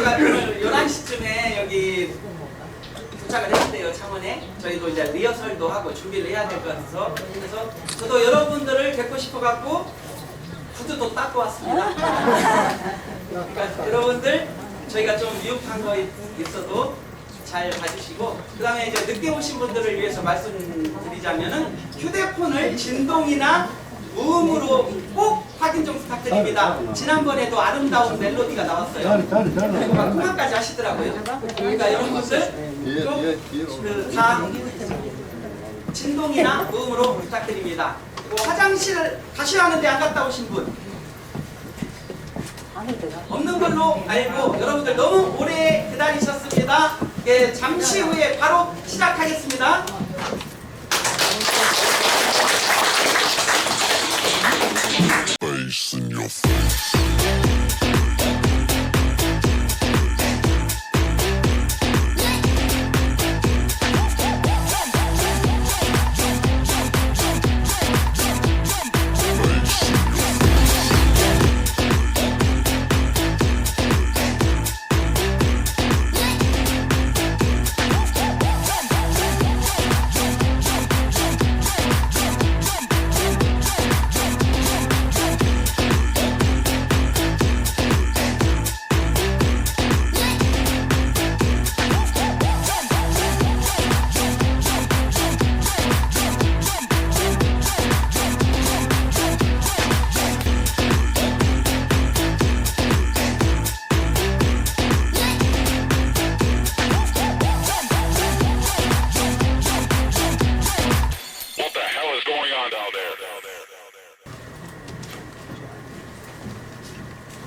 저희가 오늘 11시쯤에 여기 도착을 했는데요, 창원에. 저희도 이제 리허설도 하고 준비를 해야 될 것 같아서. 그래서 저도 여러분들을 뵙고 싶어갖고 구두도 닦고 왔습니다. 그러니까 여러분들 저희가 좀 미흡한 거 있어도 잘 봐주시고, 그 다음에 이제 늦게 오신 분들을 위해서 말씀드리자면은 휴대폰을 진동이나 무음으로 꼭 확인 좀 부탁드립니다. 지난번에도 아름다운 멜로디가 나왔어요. 그리고 막 음악까지 하시더라고요. 그러니까 여러분들 좀다 진동이나 무음으로 부탁드립니다. 그리고 화장실 가셔야 하는데 안 갔다 오신 분 없는 걸로 알고, 여러분들 너무 오래 기다리셨습니다. 예, 잠시 후에 바로 시작하겠습니다. Face in your face.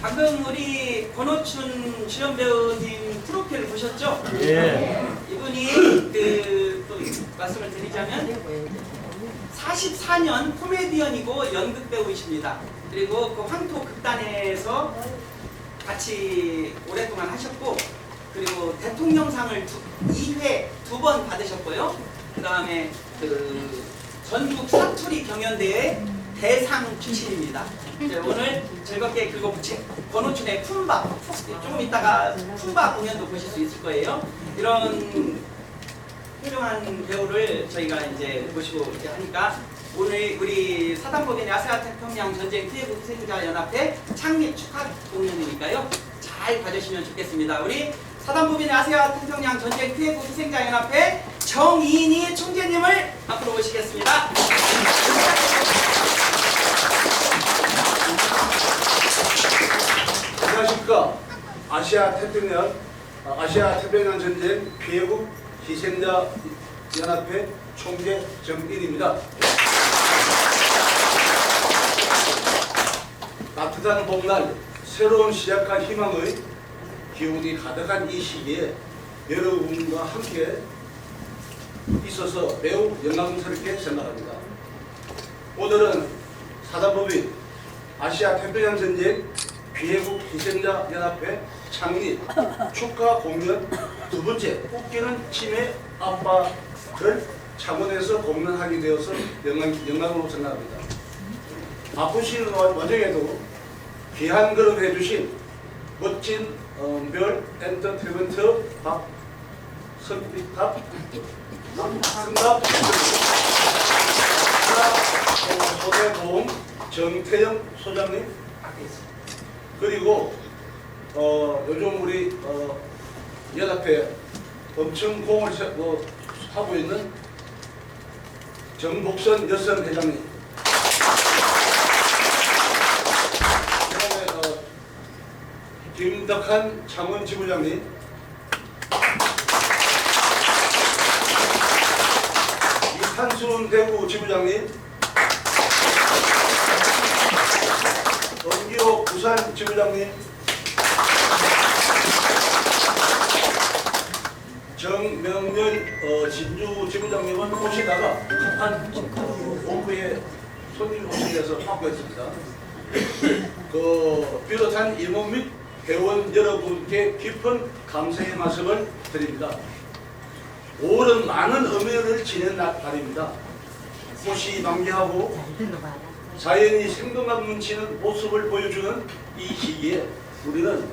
방금 우리 권오춘 주연 배우님 프로필을 보셨죠? 예. 이분이 또 말씀을 드리자면 44년 코미디언이고 연극 배우이십니다. 그리고 그 황토 극단에서 같이 오랫동안 하셨고, 그리고 대통령상을 2회 2번 받으셨고요. 그 다음에 그 전국 사투리 경연대회 대상 출신입니다. 오늘 즐겁게, 그리고 권오춘의 품바, 조금 이따가 품바 공연도 보실 수 있을 거예요. 이런 훌륭한 배우를 저희가 이제 모시고 이렇게 하니까, 오늘 우리 사단법인의 아시아 태평양 전쟁 피해 희생자 연합회 창립 축하 공연이니까요, 잘 봐주시면 좋겠습니다. 우리 사단법인의 아시아 태평양 전쟁 피해 희생자 연합회 정인희 총재님을 앞으로 모시겠습니다. 안녕하십니까. 아시아 태평양 전쟁 피해국 희생자 연합회 총재 정인입니다. 따뜻한 봄날, 새로운 시작과 희망의 기운이 가득한 이 시기에 여러분과 함께 있어서 매우 영광스럽게 생각합니다. 오늘은 사단법인 아시아 태평양 전쟁 피해국 희생자 연합회 창립 축하 공연 두 번째 웃기는 치매 아빠를 창원에서 공연하게 되어서 영광으로 생각합니다. 바쁘신 와중에도 귀한 걸음 해주신 멋진 별 엔터테인먼트 승답 소대보험 정태영 소장님, 그리고 요즘 우리 연합회 엄청 공을 하고 있는 정복선 여선 회장님, 그다음에 김덕한 창원 지부장님, 이탄순 대구 지부장님, 정기호 부산 지부장님, 정명렬 진주 지부장님은 오시다가 급한 오후에 손님 오시면서 바꾸었습니다. 비롯한 임원 및 회원 여러분께 깊은 감사의 말씀을 드립니다. 5월은 많은 음해를 지낸 날입니다. 꽃이 만개하고 자연이 생동감 넘치는 모습을 보여주는 이 시기에 우리는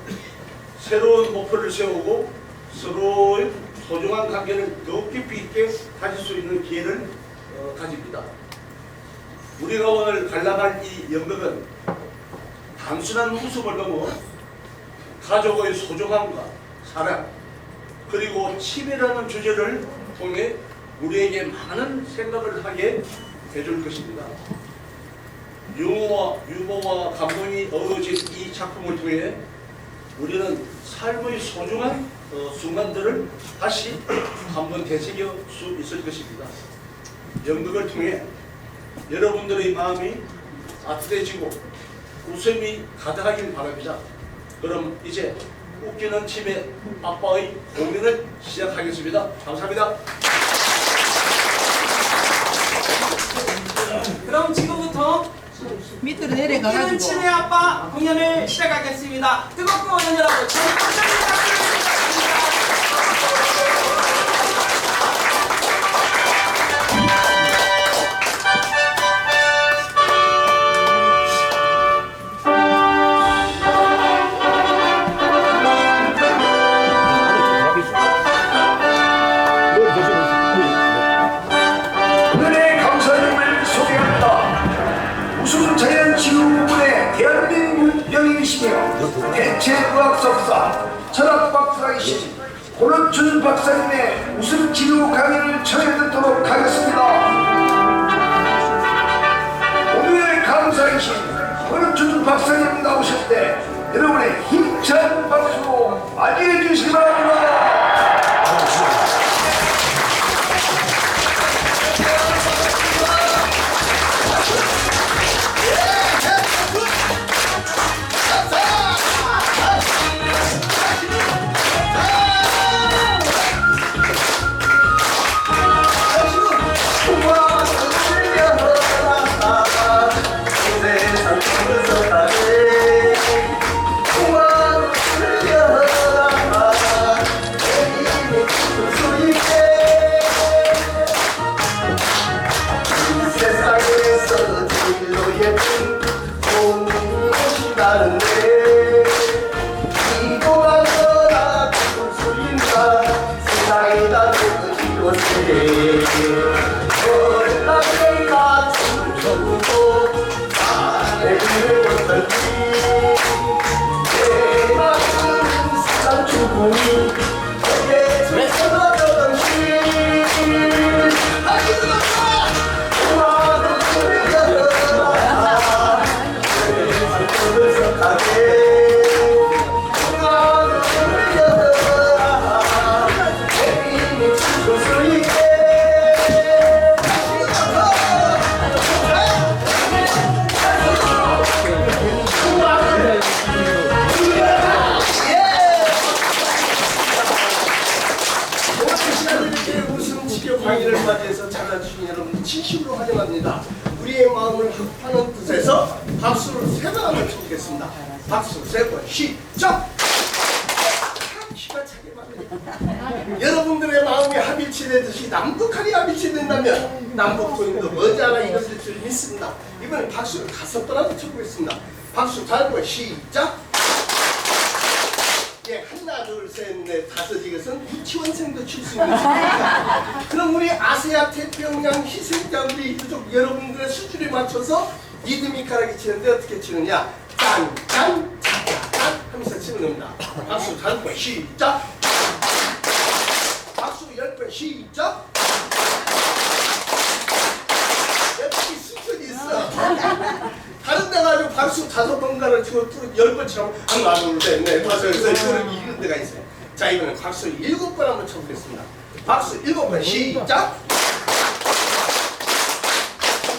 새로운 목표를 세우고 서로의 소중한 관계를 더 깊이 있게 가질 수 있는 기회를 가집니다. 우리가 오늘 관람할 이 연극은 단순한 웃음을 넘어 가족의 소중함과 사랑 그리고 치매라는 주제를 통해 우리에게 많은 생각을 하게 해줄 것입니다. 유머와 감동이 어우러진 이 작품을 통해 우리는 삶의 소중한 순간들을 다시 한번 되새길 수 있을 것입니다. 연극을 통해 여러분들의 마음이 따뜻해지고 웃음이 가득하길 바랍니다. 그럼 이제 웃기는 치매 아빠의 공연을 시작하겠습니다. 감사합니다. 그럼 지금부터 밑으로 웃기는 내려가가지고 치매 아빠 공연을 시작하겠습니다. 뜨겁고 열렬하고 오늘의 강사님을 소개합니다. 웃음자연치유부문의 대한민국 명인이시며 대체의학 석사, 철학 박사이신 권원준 박사님의 웃음치유 강의를 전해 듣도록 하겠습니다. 오늘의 강사이신 권원준 박사님 나오실 때 여러분의 힘찬 박수로 맞이해 주시기 바랍니다. 강의를 맞이해서 찾아주신 여러분 진심으로 환영합니다. 우리의 마음을 합하는 뜻에서 박수를 3번 한번 쳐보겠습니다. 박수 3번 시작! 기가 차게 맞네요. 여러분들의 마음이 합일치 되듯이 남북한이 합일치 된다면 남북통일도 머지않아 이것일 줄 믿습니다. 이번엔 박수를 5번 한번 쳐보겠습니다. 박수 4번 시작! 예, 하나, 둘, 셋, 넷, 다섯 이것은 유치원생도 칠 수 있는 수입니다. 그럼 우리 아시아 태평양 희생자 우리 유족 여러분들의 수준에 맞춰서 리드미컬하게 치는데 어떻게 치느냐? 짠, 짠, 짠, 짠 하면서 치는 겁니다. 박수 4번 시작! 박수 10번 시작! 옆에 수준이 있어. 다른 데 가지고 박수 5번 가르치고 10번 치라고 하나 둘 셋 넷 다섯 여섯 이런 데가 있어요. 자 이번엔 박수 7번 한번 쳐보겠습니다. 박수 7번 시작!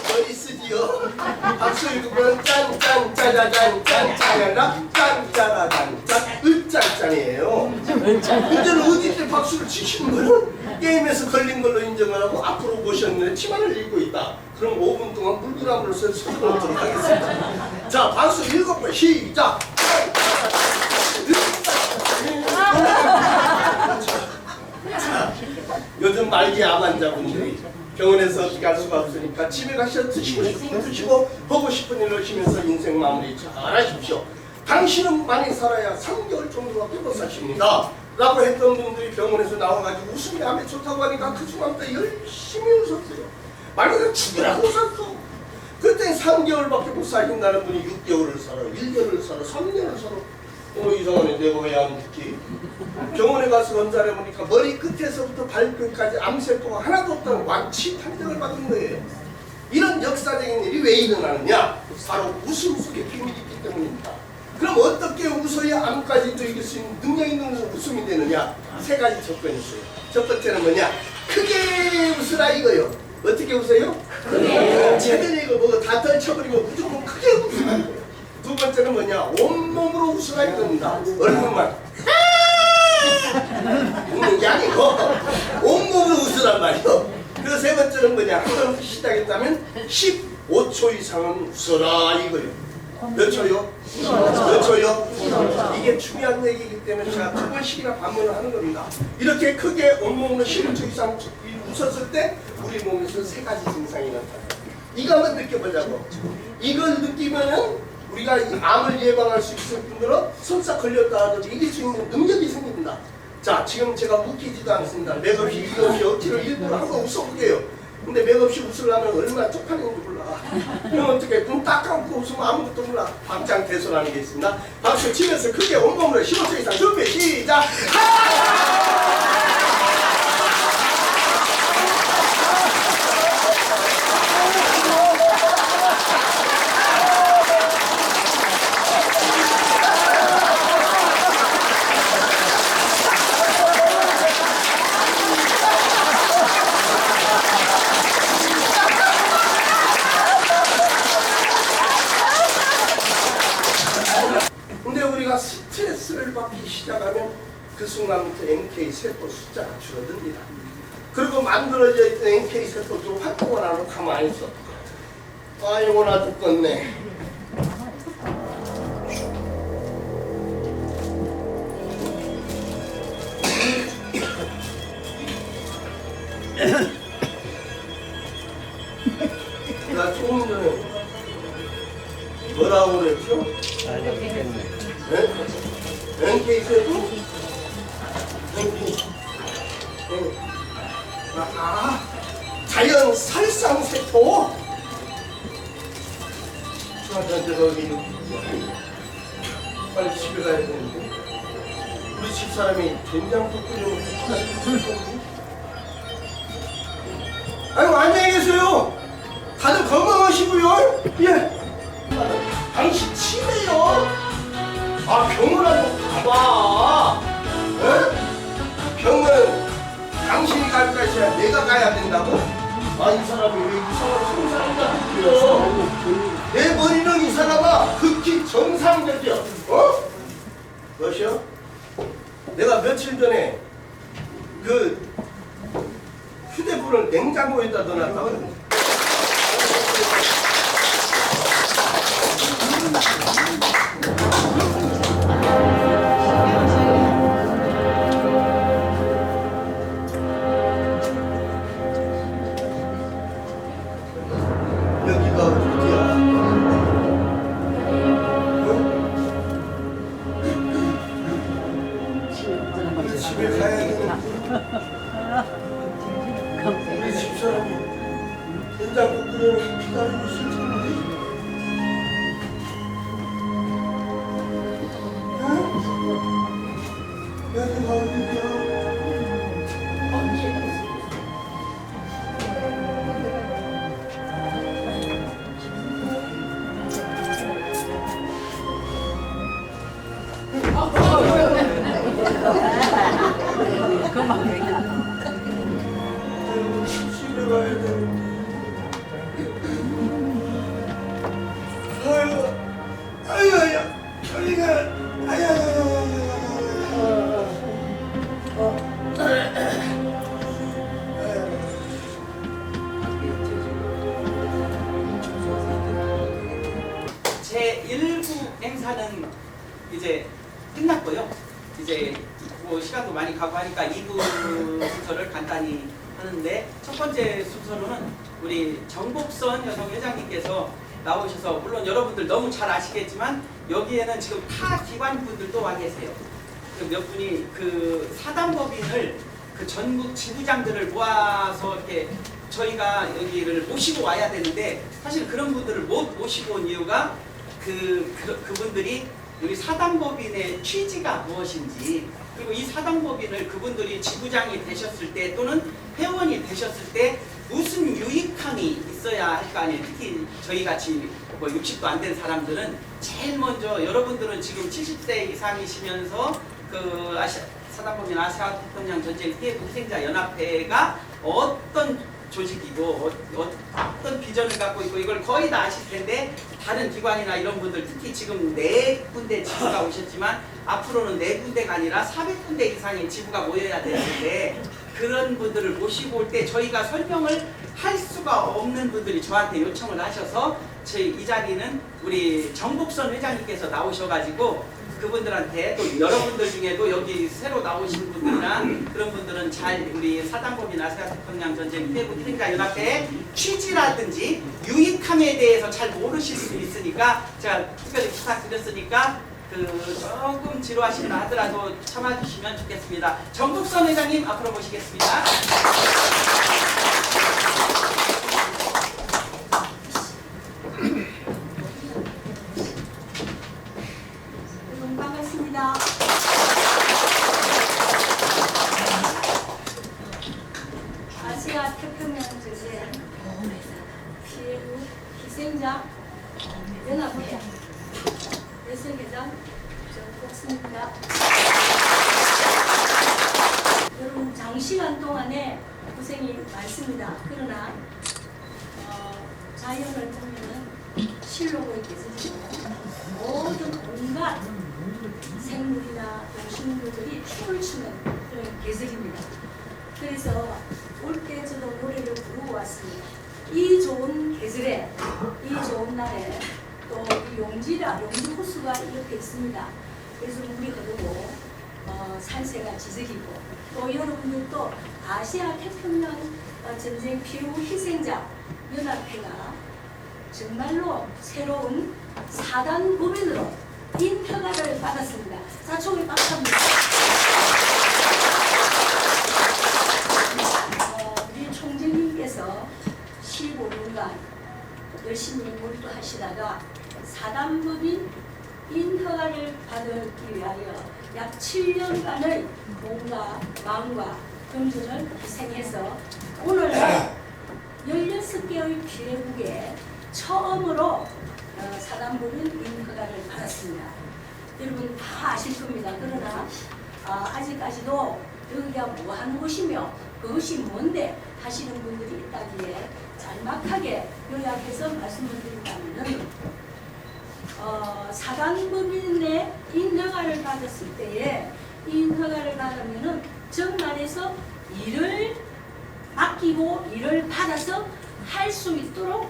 머리 쓰지요? 박수 7번 짠짠 짜자잔 짠짠이라 짠짜라잔 짠 으짠짠이에요. 이제는 어디에 박수를 치시는 거는 게임에서 걸린 걸로 인정을 하고 앞으로 보셨는데 치마를 입고 있다. 그럼 5분 동안 물구나무로서 수고하도록 하겠습니다. 자, 박수 7번 시작! 요즘 말기 암 환자분들이 병원에서 어떻게 할 수가 없으니까 집에 가셔서 드시고 싶은 거 드시고 보고 싶은 일 하시면서 인생 마무리 잘 하십시오. 당신은 많이 살아야 3개월 정도밖에 못 사십니다 라고 했던 분들이 병원에서 나와가지고 웃음이 암에 좋다고 하니까 그 순간부터 열심히 웃었어요. 말 그대로 죽으라고 웃었어. 그때 3개월밖에 못 사신다는 분이 6개월을 살아, 1년을 살아, 3년을 살아. 이상하네, 내가 왜 안 죽지? 병원에 가서 검사를 해보니까 머리 끝에서부터 발끝까지 암세포가 하나도 없다는 완치 판정을 받은 거예요. 이런 역사적인 일이 왜 일어나느냐? 바로 웃음 속에 비밀이 있기 때문입니다. 그럼 어떻게 웃어야 암까지도 이길 수 있는 능력 있는 웃음이 되느냐? 3가지 조건이 있어요. 첫 번째는 뭐냐? 크게 웃으라 이거요. 어떻게 웃어요? 최근에 이거 뭐 다 떨쳐버리고 무조건 크게 웃으라 이거요. 두 번째는 뭐냐? 온몸으로 웃으라 이겁니다. 얼굴만 웃는 게 아니고 온몸으로 웃으란 말이요. 그리고 세 번째는 뭐냐? 한번 시작했다면 15초 이상은 웃어라 이거요. 몇 초요? 몇 초요? 이게 중요한 얘기이기 때문에 제가 2번씩이나 반문을 하는 겁니다. 이렇게 크게 온몸으로 15초 이상 웃었을 때 우리 몸에서 3가지 증상이 나타나요. 이거 한번 느껴보자고. 이걸 느끼면은 우리가 이 암을 예방할 수 있을 뿐더러 설사 걸렸다 하더라도 이길 수 있는 능력이 생깁니다. 자, 지금 제가 웃기지도 않습니다. 맥없이 이없이 억지로 일부러 한번 웃어보게요. 근데 맥없이 웃으려면 얼마나 쪽팔리는지 몰라. 그럼 어떻게 눈 딱 감고 웃으면 아무것도 몰라. 박장 대소라는 게 있습니다. 박수 치면서 크게 온몸으로 15초 이상 준비 시작. 근데 우리가 스트레스를 받기 시작하면 그 순간부터 NK 세포 숫자가 줄어듭니다. 그리고 만들어져 있던 NK 세포도 활동을 안 하고 가만히 있어. 아이고 나 죽겠네. 나 조금 전에 뭐라고 그랬죠? NK 세포? 자연 살상 세포? 저한테 거기 빨리 집에 가야 되는데 우리 집사람이 된장국 끓여놓고 아이고 안녕히 계세요. 다들 건강하시고요. 예. 당신 치매요? 아 병원 한번 가봐. 에? 병원 당신이 갈 것이야 내가 가야 된다고? 아 이 사람이 왜 이상한 상상을 하고요? 내 머리는 이 사람아 극히 정상적이야. 어? 무엇이요? 내가 며칠 전에 그 휴대폰을 냉장고에다 넣어놨다고. 여기가 어디야? 우리 집에 가야 되는데 우리 집사람이 된장국 끓여놓고 기다리고 있을 텐데 여기가 어디야? 집에 가야 되는데 아유 저리가 제 1부 행사는 이제 끝났고요. 이제 뭐 시간도 많이 가고 하니까 2부 순서를 간단히 하는데 첫 번째 순서로는 우리 정복선 여성회장님께서 나오셔서 물론 여러분들 너무 잘 아시겠지만 여기에는 지금 타 기관 분들도 와 계세요. 몇 분이 그 사단법인을 그 전국 지부장들을 모아서 이렇게 저희가 여기를 모시고 와야 되는데 사실 그런 분들을 못 모시고 온 이유가 그분들이 여기 사단법인의 취지가 무엇인지, 그리고 이 사단법인을 그분들이 지부장이 되셨을 때 또는 회원이 되셨을 때 무슨 유익함이 있어야 할 거 아니에요. 특히 저희 같이 뭐 60도 안 된 사람들은 제일 먼저, 여러분들은 지금 70세 이상이시면서 그 사단법인 아시아 태평양 전쟁 피해 희생자 연합회가 어떤 조직이고 어떤 비전을 갖고 있고 이걸 거의 다 아실 텐데, 다른 기관이나 이런 분들 특히 지금 4군데 지부가 오셨지만 앞으로는 4군데가 아니라 400군데 이상의 지부가 모여야 되는데, 그런 분들을 모시고 올 때 저희가 설명을 할 수가 없는 분들이 저한테 요청을 하셔서 저희 이 자리는 우리 정복선 회장님께서 나오셔가지고 그분들한테, 또 여러분들 중에도 여기 새로 나오신 분들이나 그런 분들은 잘 우리 사단법인 아시아 태평양 전쟁 피해구 희생자 연합회의 취지라든지 유익함에 대해서 잘 모르실 수 있으니까 제가 특별히 부탁드렸으니까 조금 지루하시나 하더라도 참아주시면 좋겠습니다. 정국선 회장님 앞으로 모시겠습니다. 반갑습니다. 아시아 태평양 전쟁 피해구 희생자 연합회 대선회장 정국선입니다. 여러분 장시간 동안에 고생이 많습니다. 그러나 자연을 보면은 실록의 계절이고 모든 온갖 생물이나 동식물들이 춤을 추는 그런 계절입니다. 그래서 올 때 저도 노래를 부르고 왔습니다. 이 좋은 계절에, 이 좋은 날에 또 용지 호수가 이렇게 있습니다. 그래서 물이 흐르고 산세가 지적이고, 또 여러분들도 아시아 태평양 전쟁 피해구 희생자 연합회가 정말로 새로운 사단법인으로 인허가를 받았습니다. 자총을 박수합니다. 우리 총재님께서 15년간 열심히 몰두하시다가 사단법인 인허가를 받기 위하여 약 7년간의 몸과 마음과 금전을 희생해서 오늘 16개의 피해국에 처음으로 사단법인 인허가를 받았습니다. 여러분 다 아실 겁니다. 그러나 아직까지도 여기가 뭐 하는 곳이며 그것이 뭔데 하시는 분들이 있다기에 짤막하게 요약해서 말씀을 드린다면, 사단법인의 인허가를 받았을 때에 인허가를 받으면은 정말에서 일을 맡기고 일을 받아서 할 수 있도록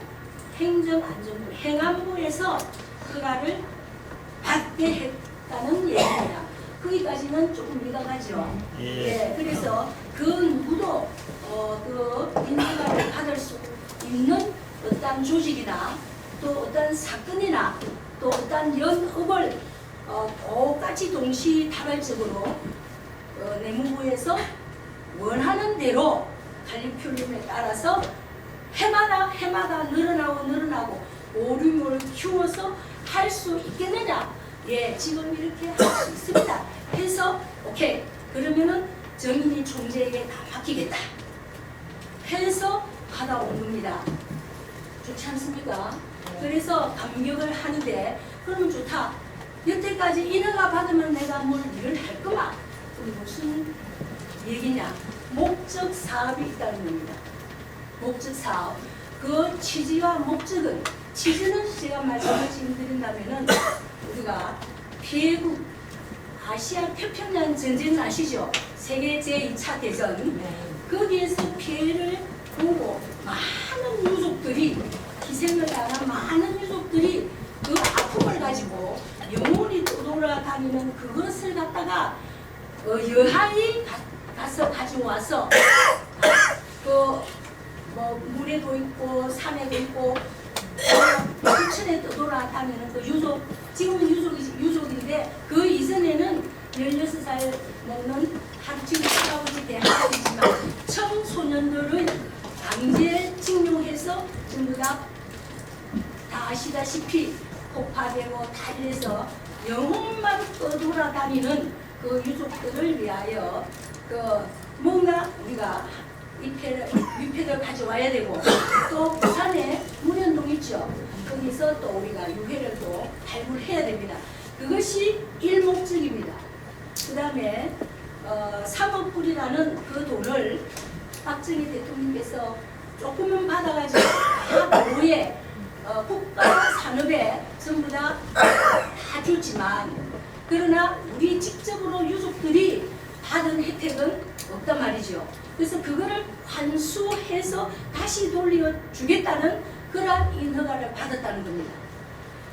행정안전부, 행안부에서 허가를 받게 했다는 얘기입니다. 거기까지는 조금 이해가죠. 예, 그래서 그 누구도 그 인허가를 받을 수 있는 어떤 조직이나 또 어떤 사건이나 또 어떤 연업을 똑같이 동시다발적으로 내무부에서 원하는 대로 관리표름에 따라서 해마다 늘어나고 오류를 키워서 할 수 있겠느냐? 예, 지금 이렇게 할 수 있습니다. 해서 오케이, 그러면은 정인이 총재에게 다 맡기겠다 해서 받아온 겁니다. 좋지 않습니까? 그래서 감격을 하는데, 그러면 좋다, 여태까지 인허가 받으면 내가 뭘 일을 할 거마. 그럼 무슨 얘기냐? 목적 사업이 있다는 겁니다. 목적 사업. 그 취지와 목적은, 취지는 제가 말씀을 지금 드린다면은, 우리가 피해국 아시아 태평양 전쟁 아시죠? 세계 제2차 대전. 거기에서 피해를 보고 많은 유족들이, 희생을 당한 많은 유족들이 그 아픔을 가지고 영혼이 떠돌아다니는 그것을 갖다가 여하이 가서 가지고 와서 그 뭐 물에도 있고 산에도 있고 부천에 떠돌아다니는 그 유족, 지금은 유족인데 그 이전에는 16살 넘는 지금 할아버지 대학생이지만 청소년들을 강제 징용해서 전부 다 아시다시피 폭파되고 달려서 영혼만 떠돌아다니는 그 유족들을 위하여 그 뭔가 우리가 위패를 가져와야 되고 또 부산에 문현동 있죠. 거기서 또 우리가 유해를 또 발굴해야 됩니다. 그것이 일목적입니다. 그 다음에 3억 불이라는 그 돈을 박정희 대통령께서 조금은 받아가지고 다 노예 국가 산업에 전부 다 주지만 그러나 우리 직접으로 유족들이 받은 혜택은 없단 말이죠. 그래서 그거를 환수해서 다시 돌려주겠다는 그러한 인허가를 받았다는 겁니다.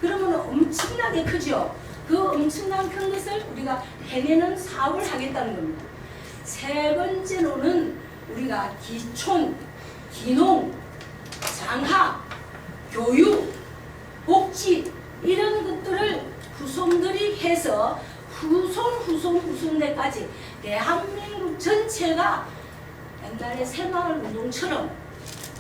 그러면 엄청나게 크죠. 그 엄청난 큰 것을 우리가 해내는 사업을 하겠다는 겁니다. 세 번째로는 우리가 기촌, 기농, 장학, 교육, 복지 이런 것들을 후손들이 해서 후손대까지 대한민국 전체가 옛날에 새마을 운동처럼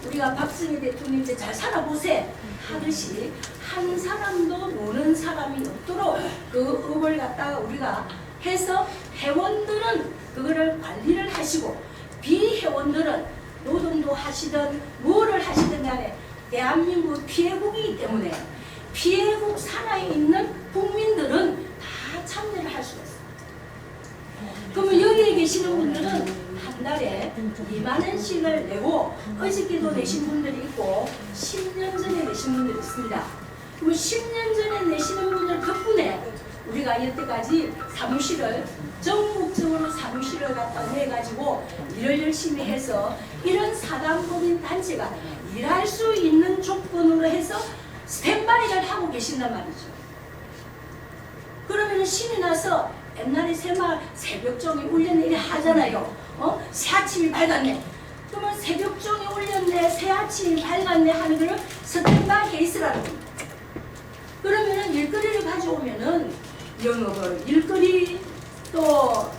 우리가 박정희 대통령 이제 잘 살아보세 하듯이 한 사람도 노는 사람이 없도록 그 업을 갖다가 우리가 해서 회원들은 그거를 관리를 하시고 비회원들은 노동도 하시든 뭐를 하시든 간에 대한민국 피해국이기 때문에 피해국 산하에 있는 국민들은 다 참여를 할 수가 있어요. 그러면 여기에 계시는 분들은 한 달에 2만 원씩을 내고 어저께도 내신 분들이 있고 10년 전에 내신 분들이 있습니다. 그럼 10년 전에 내시는 분들 덕분에 우리가 여태까지 사무실을 전국적으로 사무실을 갖다 내가지고 일을 열심히 해서 이런 사단법인 단체가 일할 수 있는 조건으로 해서 스탠바이를 하고 계신단 말이죠. 그러면 신이 나서 옛날에 새벽종이 울렸네 이래 하잖아요. 새아침이 밝았네. 그러면 새벽종이 울렸네, 새아침이 밝았네 하는 거를 스탠바이 해 있으라는 겁니다. 그러면은 일거리를 가져오면은 영업을 일거리 또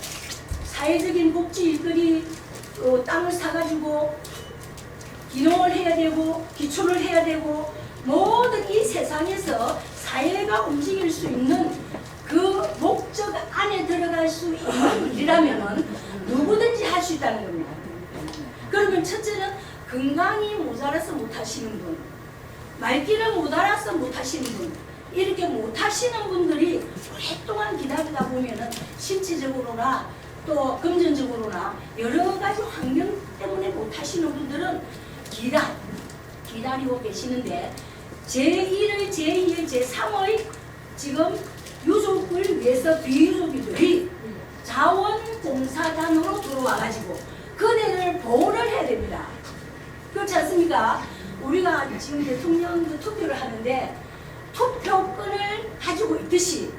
사회적인 복지 일거리 또 땅을 사가지고 기농을 해야 되고 기초를 해야 되고 모든 이 세상에서 사회가 움직일 수 있는 그 목적 안에 들어갈 수 있는 일이라면은 누구든지 할 수 있다는 겁니다. 그러면 첫째는 건강이 모자라서 못하시는 분, 말귀를 모자라서 못하시는 분, 이렇게 못하시는 분들이 오랫동안 기다리다 보면은 신체적으로나 또 금전적으로나 여러 가지 환경 때문에 못하시는 분들은 기다리고 계시는데 제1의, 제2의, 제3의 지금 유족을 위해서 비유족들이 자원봉사단으로 들어와가지고 그네를 보호를 해야 됩니다. 그렇지 않습니까? 우리가 지금 대통령 투표를 하는데 투표권을 가지고 있듯이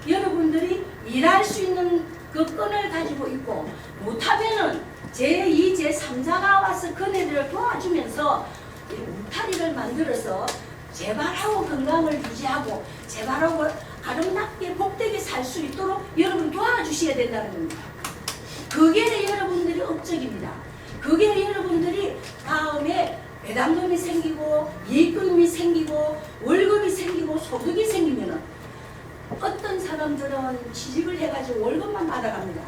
여러분들이 일할 수 있는 그 끈을 가지고 있고 못하면은 제2, 제3자가 와서 그네들을 도와주면서 울타리를 만들어서 재발하고 건강을 유지하고 재발하고 아름답게 복되게 살 수 있도록 여러분 도와주셔야 된다는 겁니다. 그게 여러분들의 업적입니다. 그게 여러분들이 다음에 배당금이 생기고 이익금이 생기고 월급이 생기고 소득이 생기면은 어떤 사람들은 취직을 해가지고 월급만 받아갑니다.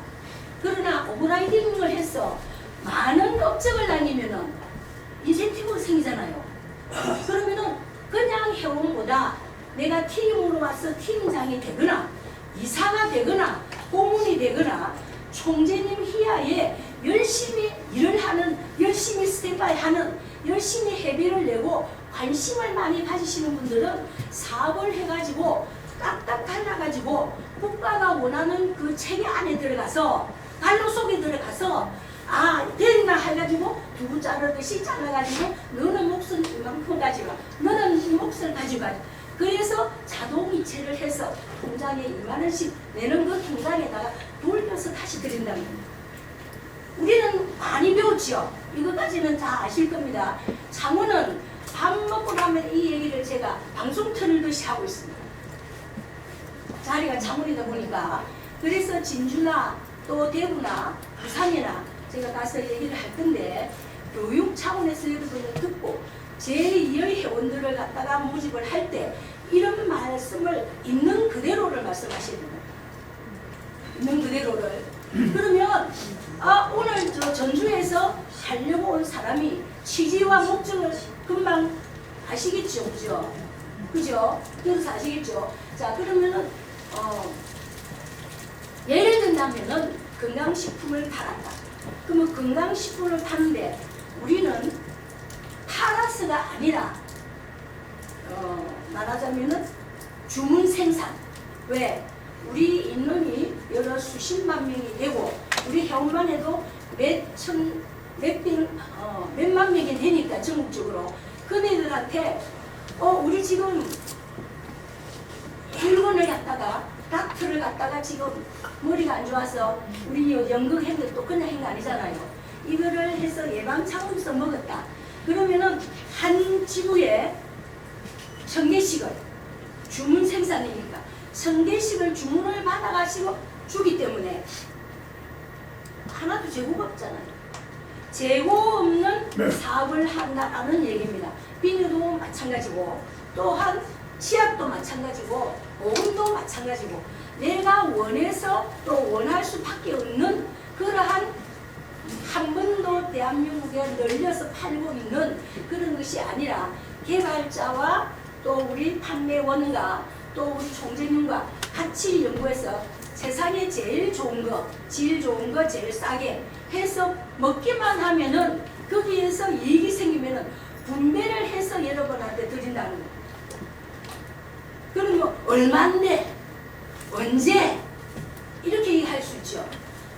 그러나 오버라이딩을 해서 많은 업적을 남기면은 인센티브가 생기잖아요. 그러면은 그냥 회원보다 내가 팀으로 와서 팀장이 되거나 이사가 되거나 고문이 되거나 총재님 희하에 열심히 일을 하는, 열심히 스탠바이 하는, 열심히 회비를 내고 관심을 많이 가지시는 분들은 사업을 해가지고 딱딱 갈라가지고 국가가 원하는 그 체계 안에 들어가서 갈로 속에 들어가서 됐나 해가지고 두부 자르듯이 잘라가지고 너는 몫은 이만큼 가져가, 너는 이 몫을 가져가. 그래서 자동이체를 해서 통장에 2만 원씩 내는 그 통장에다가 돌려서 다시 드린다는 겁니다. 우리는 많이 배웠죠. 이것까지는 다 아실 겁니다. 창원은 밥 먹고 나면 이 얘기를 제가 방송 틀듯이 하고 있습니다. 자리가 창원이다 보니까. 그래서 진주나 또 대구나 부산이나 제가 가서 얘기를 할 건데 교육 차원에서 여러분을 듣고 제2의 회원들을 갖다가 모집을 할 때 이런 말씀을 있는 그대로를 말씀하셔야 됩니다. 있는 그대로를. 그러면 오늘 저 전주에서 하려고 온 사람이 취지와 목적을 금방 아시겠죠? 그죠? 그죠? 그래서 아시겠죠? 자, 그러면은 예를 든다면은 건강식품을 팔았다. 그러면 건강식품을 파는데 우리는 팔아서가 아니라 말하자면은 주문 생산. 왜? 우리 인원이 여러 수십만 명이 되고 우리 회원만 해도 몇만 명이 되니까 전국적으로 그네들한테 우리 지금 물건을 갖다가 닥터를 갖다가 지금 머리가 안 좋아서 우리 연극했는데 또 그냥 한 거 아니잖아요. 이거를 해서 예방 차원에서 먹었다. 그러면은 한 지구에 1000개씩을 주문 생산이니까 1000개씩을 주문을 받아가지고 주기 때문에 하나도 재고가 없잖아요. 재고 없는 사업을 한다라는 얘기입니다. 비누도 마찬가지고 또한 치약도 마찬가지고 보험도 마찬가지고 내가 원해서 또 원할 수밖에 없는 그러한 한 번도 대한민국에 널려서 팔고 있는 그런 것이 아니라 개발자와 또 우리 판매원과 또 우리 총재님과 같이 연구해서 세상에 제일 좋은 거, 질 좋은 거 제일 싸게 해서 먹기만 하면은 거기에서 이익이 생기면은 분배를 해서 여러분한테 드린다는 거예요. 그럼 뭐 얼마인데 언제 이렇게 얘기할 수 있죠.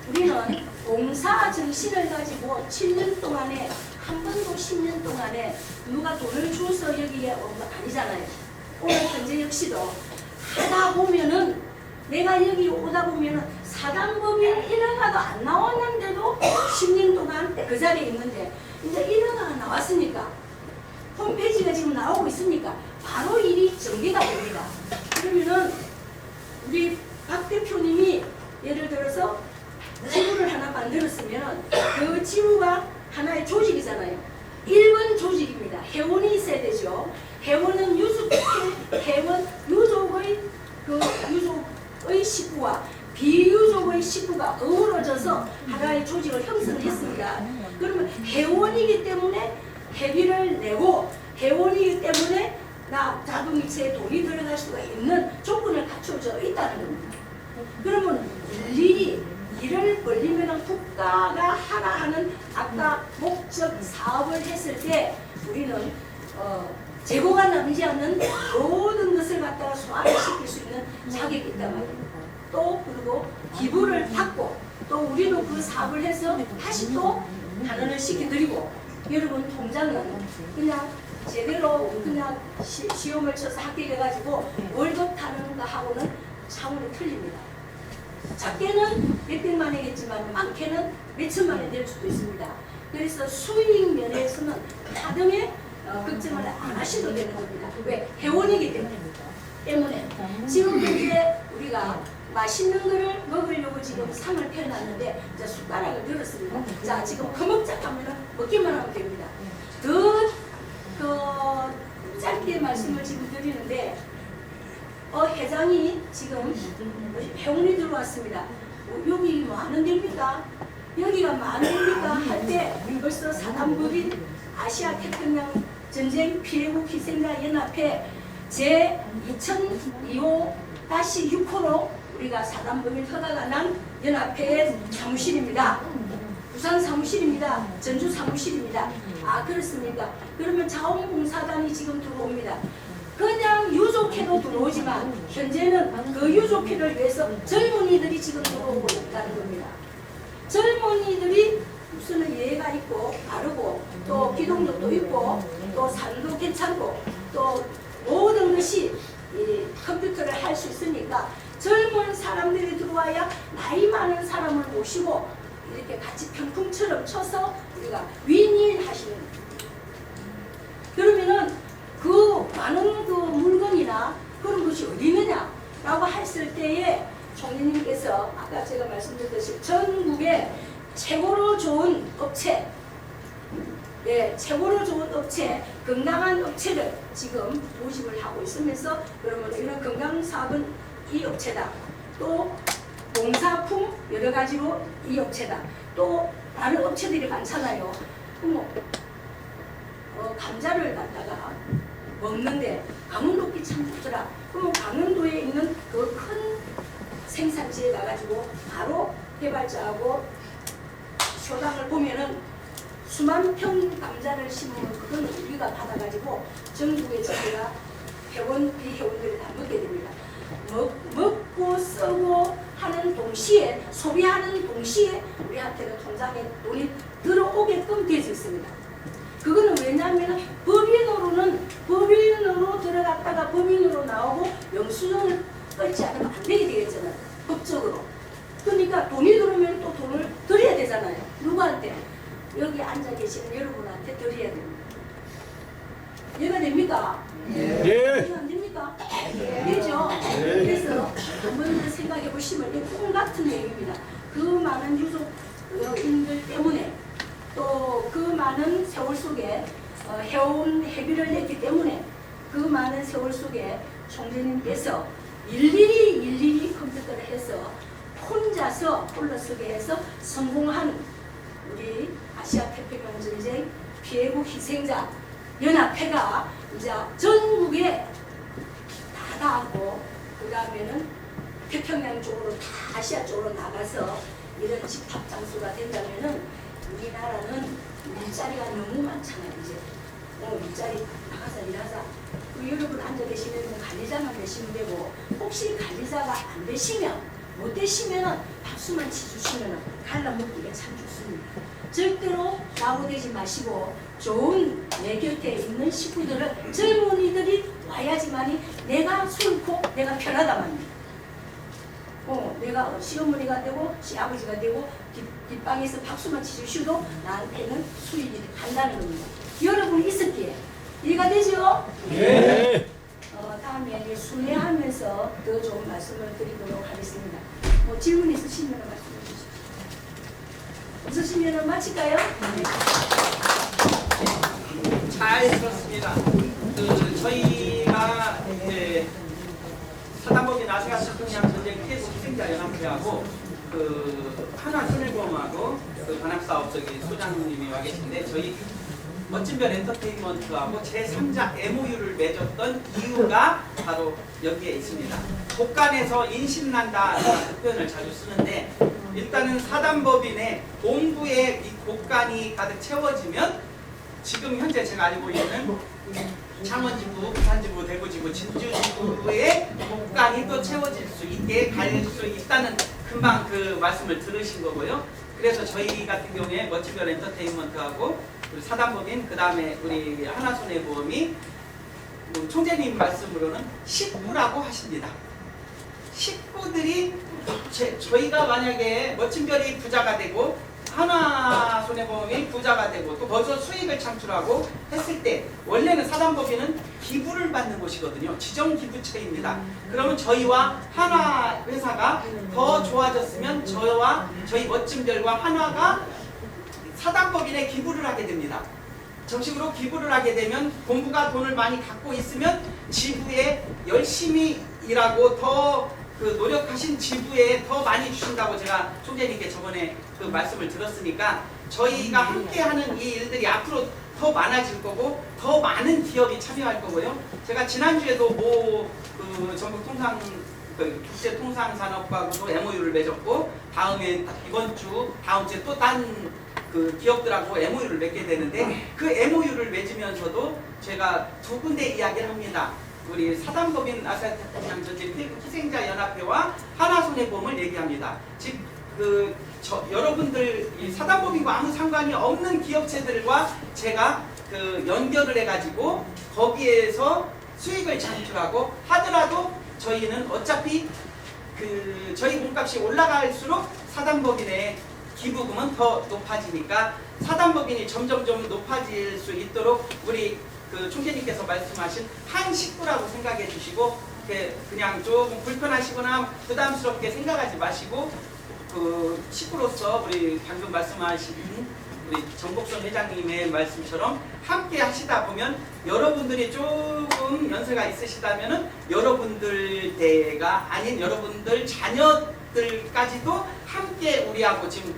우리는 봉사 정신을 가지고 7년 동안에 한 번도 10년 동안에 누가 돈을 줘서 여기에 온 거 아니잖아요. 오늘 현재 역시도 하다 보면은 내가 여기 오다 보면은 사단법인 인허가도 안 나왔는데도 10년 동안 그 자리에 있는데 이제 인허가가 나왔으니까 홈페이지가 지금 나오고 있으니까 바로 일이 전개가 됩니다. 그러면은 우리 박 대표님이 예를 들어서 지부를 하나 만들었으면 그 지부가 하나의 조직이잖아요. 1번 조직입니다. 회원이 있어야 되죠. 회원은 회원 유족의 유족의 식구와 비유족의 식구가 어우러져서 하나의 조직을 형성했습니다. 그러면 회원이기 때문에 회비를 내고 회원이기 때문에 나 자동이체에 돈이 들어갈 수가 있는 조건을 갖춰져 있다는 겁니다. 그러면 일일이 일을 벌리면 국가가 하나 하는 아까 목적 사업을 했을 때 우리는 재고가 남지 않는 모든 것을 갖다가 소화시킬 수 있는 자격이 있단 말이에요. 또 그리고 기부를 받고 또 우리는 그 사업을 해서 다시 또 단원을 시켜드리고 여러분 통장은 그냥 제대로 그냥 시험을 쳐서 합격해가지고 월급 타는 거하고는 차원이 틀립니다. 작게는 몇백만 원이겠지만 많게는 몇천만 원이 될 수도 있습니다. 그래서 수익 면에서는 하등에 걱정을 안 하셔도 되는 겁니다. 왜? 회원이기 때문에. 지금 이제 우리가 맛있는 거를 먹으려고 지금 상을 펴놨는데 자, 숟가락을 들었습니다. 자, 지금 커먹자 하면 먹기만 하면 됩니다. 더 짧게 말씀을 지금 드리는데 회장이 지금 회원이 들어왔습니다. 여기 뭐 하는 데입니까? 여기가 뭐 하는 데입니까? 할 때 벌써 사단법인 아시아 태평양 전쟁 피해국 희생자 연합회 제 2002호-6호로 우리가 사단법인 허가가 난 연합회의 사무실입니다. 부산 사무실입니다. 전주 사무실입니다. 아, 그렇습니까? 그러면 자원봉사단이 지금 들어옵니다. 그냥 유족회도 들어오지만 현재는 그 유족회를 위해서 젊은이들이 지금 들어오고 있다는 겁니다. 젊은이들이 무슨 예가 있고 바르고 또 기동력도 있고 또 삶도 괜찮고 또 모든 것이 이 컴퓨터를 할 수 있으니까 젊은 사람들이 들어와야 나이 많은 사람을 모시고 이렇게 같이 평풍처럼 쳐서 우리가 윈윈 하시는 그러면은 그 많은 그 물건이나 그런 것이 어디 있느냐라고 했을 때에 총리님께서 아까 제가 말씀드렸듯이 전국에 최고로 좋은 업체, 최고로 좋은 업체, 건강한 업체를 지금 모집을 하고 있으면서 그러면 이런 건강 사업은 이 업체다. 또 공사품 여러 가지로 이 업체다. 또 다른 업체들이 많잖아요. 감자를 갖다가 먹는데 강원도기 참 좋더라. 그럼 강원도에 있는 그 큰 생산지에 가가지고 바로 개발자하고 쇼당을 보면은 수만 평 감자를 심으면 그건 우리가 받아가지고 전국에 저희가 회원, 비회원들이 다 먹게 됩니다. 먹고 쓰고 하는 동시에 소비하는 동시에 우리한테는 통장에 돈이 들어오게끔 되어 있습니다. 그거는 왜냐하면 법인으로 들어갔다가 법인으로 나오고 영수증을 끊지 않으면 안 되게 되겠잖아요. 법적으로. 그러니까 돈이 들어오면 또 돈을 드려야 되잖아요. 누구한테? 여기 앉아 계시는 여러분한테 드려야 됩니다. 이해가 됩니까? 예. 이해 안 됩니까? 되죠? 그래서 한번 생각해 보시면 이 꿈 같은 얘기입니다. 그 많은 유족인들 때문에 또 그 많은 세월 속에 해온 회비를 냈기 때문에 그 많은 세월 속에 총재님께서 일일이 컴퓨터를 해서 혼자서 홀로서게 해서 성공한 우리 아시아 태평양 전쟁 피해국 희생자 연합회가 이제 전국에 다 하고 그 다음에는 태평양 쪽으로 다 아시아 쪽으로 나가서 이런 집합 장소가 된다면은 우리나라는 일자리가 너무 많잖아요. 이제 일자리 나가서 일하자. 여러분 앉아 계시면 관리자만 되시면 되고 혹시 관리자가 안 되시면 못 되시면 박수만 치주시면 갈라먹기가 참 좋습니다. 절대로 나무되지 마시고 좋은 내 곁에 있는 식구들은 젊은이들이 와야지만이 내가 싫고 내가 편하다만 내가 시어머니가 되고 시아버지가 되고 뒷방에서 박수만 치주셔도 나한테는 수익이 간다는 겁니다. 여러분 있었기에 이해가 되죠? 예. 다음에 순회하면서 더 좋은 말씀을 드리도록 하겠습니다. 질문 있으시면 말씀해 주십시오. 없으시면 마칠까요? 네. 잘 들었습니다. 저희가 이제 사단법인 아시아 태평양 전쟁 피해국 희생자 연합회하고 하나손해보험하고 관악사업적인 소장님이 와 계신데 저희 멋진별 엔터테인먼트하고 제3자 MOU를 맺었던 이유가 바로 여기에 있습니다. 곳간에서 인심난다 이런 표현을 자주 쓰는데 일단은 사단법인의 본부에 이 곳간이 가득 채워지면 지금 현재 제가 알고 있는 창원지부, 부산지부, 대구지부, 진주지부의 곳간이 또 채워질 수 있게 갈 수 있다는 금방 그 말씀을 들으신 거고요. 그래서 저희 같은 경우에 멋진별 엔터테인먼트하고 사단법인 그 다음에 우리 하나손해보험이 총재님 말씀으로는 식구라고 하십니다. 식구들이 저희가 만약에 멋진별이 부자가 되고 하나손해보험이 부자가 되고 또 거기서 수익을 창출하고 했을 때 원래는 사단법인은 기부를 받는 곳이거든요. 지정기부처입니다. 그러면 저희와 하나 회사가 더 좋아졌으면 저희와 저희 멋진별과 하나가 사단법인에 기부를 하게 됩니다. 정식으로 기부를 하게 되면 본부가 돈을 많이 갖고 있으면 지부에 열심히 일하고 더 노력하신 지부에 더 많이 주신다고 제가 총재님께 저번에 그 말씀을 들었으니까 저희가 함께하는 이 일들이 앞으로 더 많아질 거고 더 많은 기업이 참여할 거고요. 제가 지난주에도 전국통상 국제통상산업과도 MOU를 맺었고 다음에 이번 주 다음 주에 또 딴 기업들하고 MOU를 맺게 되는데 그 MOU를 맺으면서도 제가 두 군데 이야기를 합니다. 우리 사단법인 아시아 태평양 전쟁 피해국 희생자 연합회와 하나손해보험을 얘기합니다. 즉 여러분들 이 사단법인과 아무 상관이 없는 기업체들과 제가 연결을 해가지고 거기에서 수익을 창출하고 하더라도 저희는 어차피 저희 몸값이 올라갈수록 사단법인의 기부금은 더 높아지니까 사단법인이 점점 높아질 수 있도록 우리 그 총재님께서 말씀하신 한 식구라고 생각해 주시고 그냥 조금 불편하시거나 부담스럽게 생각하지 마시고 그 식구로서 우리 방금 말씀하신 우리 정복선 회장님의 말씀처럼 함께 하시다 보면 여러분들이 조금 연세가 있으시다면은 여러분들 대가 아닌 여러분들 자녀들까지도 함께 우리하고 지금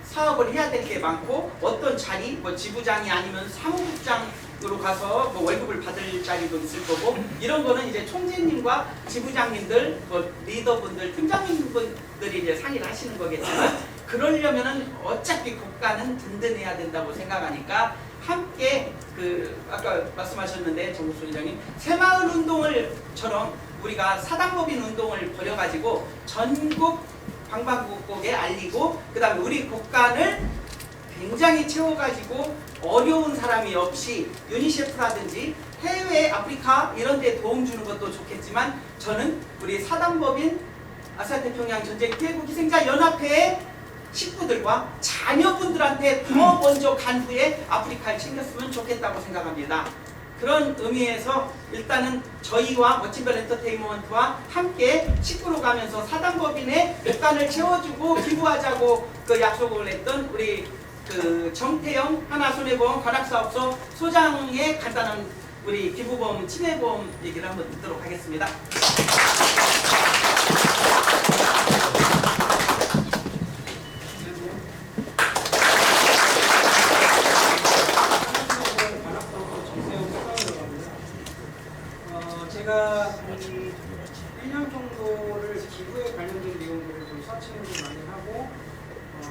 사업을 해야 될 게 많고 어떤 자리 뭐 지부장이 아니면 사무국장으로 가서 뭐 월급을 받을 자리도 있을 거고 이런 거는 이제 총재님과 지부장님들 뭐 리더분들 팀장님분들이 이제 상의를 하시는 거겠지만 그러려면은 어차피 국가는 든든해야 된다고 생각하니까 함께 그 아까 말씀하셨는데 정국수 회장님 새마을 운동을처럼 우리가 사단법인 운동을 벌여가지고 전국 방방곡곡에 알리고 그 다음에 우리 국간을 굉장히 채워가지고 어려운 사람이 없이 유니세프라든지 해외 아프리카 이런 데 도움 주는 것도 좋겠지만 저는 우리 사단법인 아시아태평양 전쟁 피해국 희생자 연합회의 식구들과 자녀분들한테 더 먼저 간 후에 아프리카를 챙겼으면 좋겠다고 생각합니다. 그런 의미에서 일단은 저희와 멋진별 엔터테인먼트와 함께 식구로 가면서 사단법인의 몇 단을 채워주고 기부하자고 그 약속을 했던 우리 그 정태영 하나손해보험 관악사업소 소장의 간단한 우리 기부보험 치매보험 얘기를 한번 듣도록 하겠습니다. 제가 1년 정도를 기부에 관련된 내용들을 좀 서칭을 좀 많이 하고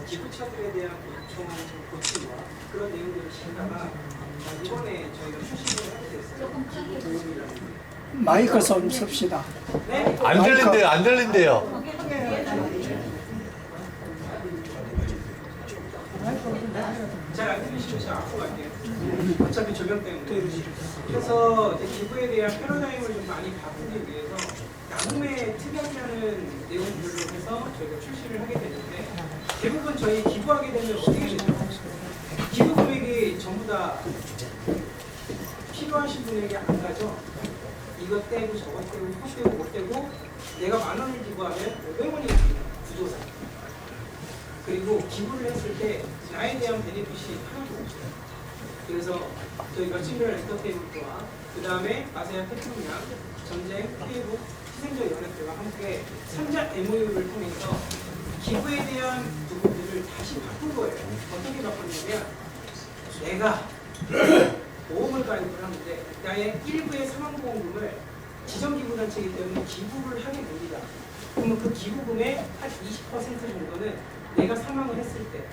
기부처들에 대한 요청하는 고침과 그런 내용들을 시다가 이번에 저희가 출시를 하게 됐어요. 기부 도움이라는 게. 마이크 좀 씁시다. 네? 안 들린대요, 안 들린대요. 잘 안 들리시면 제가 앞으로 갈게요. 어차피 조명 때문에. 그래서 이제 기부에 대한 패러다임을 좀 많이 바꾸기 위해서 나눔의 특약이라는 내용들로 해서 저희가 출시를 하게 되는데 대부분 저희 기부하게 되면 어떻게 되죠? 기부 금액이 전부 다 필요하신 분에게 안 가죠. 이것 떼고 저것 떼고 이것 떼고 못 떼고 내가 10,000원을 기부하면 500원이 됩니다. 구조상. 그리고 기부를 했을 때 나에 대한 베네핏이 하나도 없어요. 그래서 저희 멋진별 엔터테인먼트와 그 다음에 아세아 태평양 전쟁 피해국 희생자 연합회와 함께 3자 MOU를 통해서 기부에 대한 부분들을 다시 바꾼 거예요. 어떻게 바꿨냐면 내가 보험을 가입을 하는데 나의 일부의 사망보험금을 지정기부단체이기 때문에 기부를 하게 됩니다. 그러면 그 기부금의 한 20% 정도는 내가 사망을 했을 때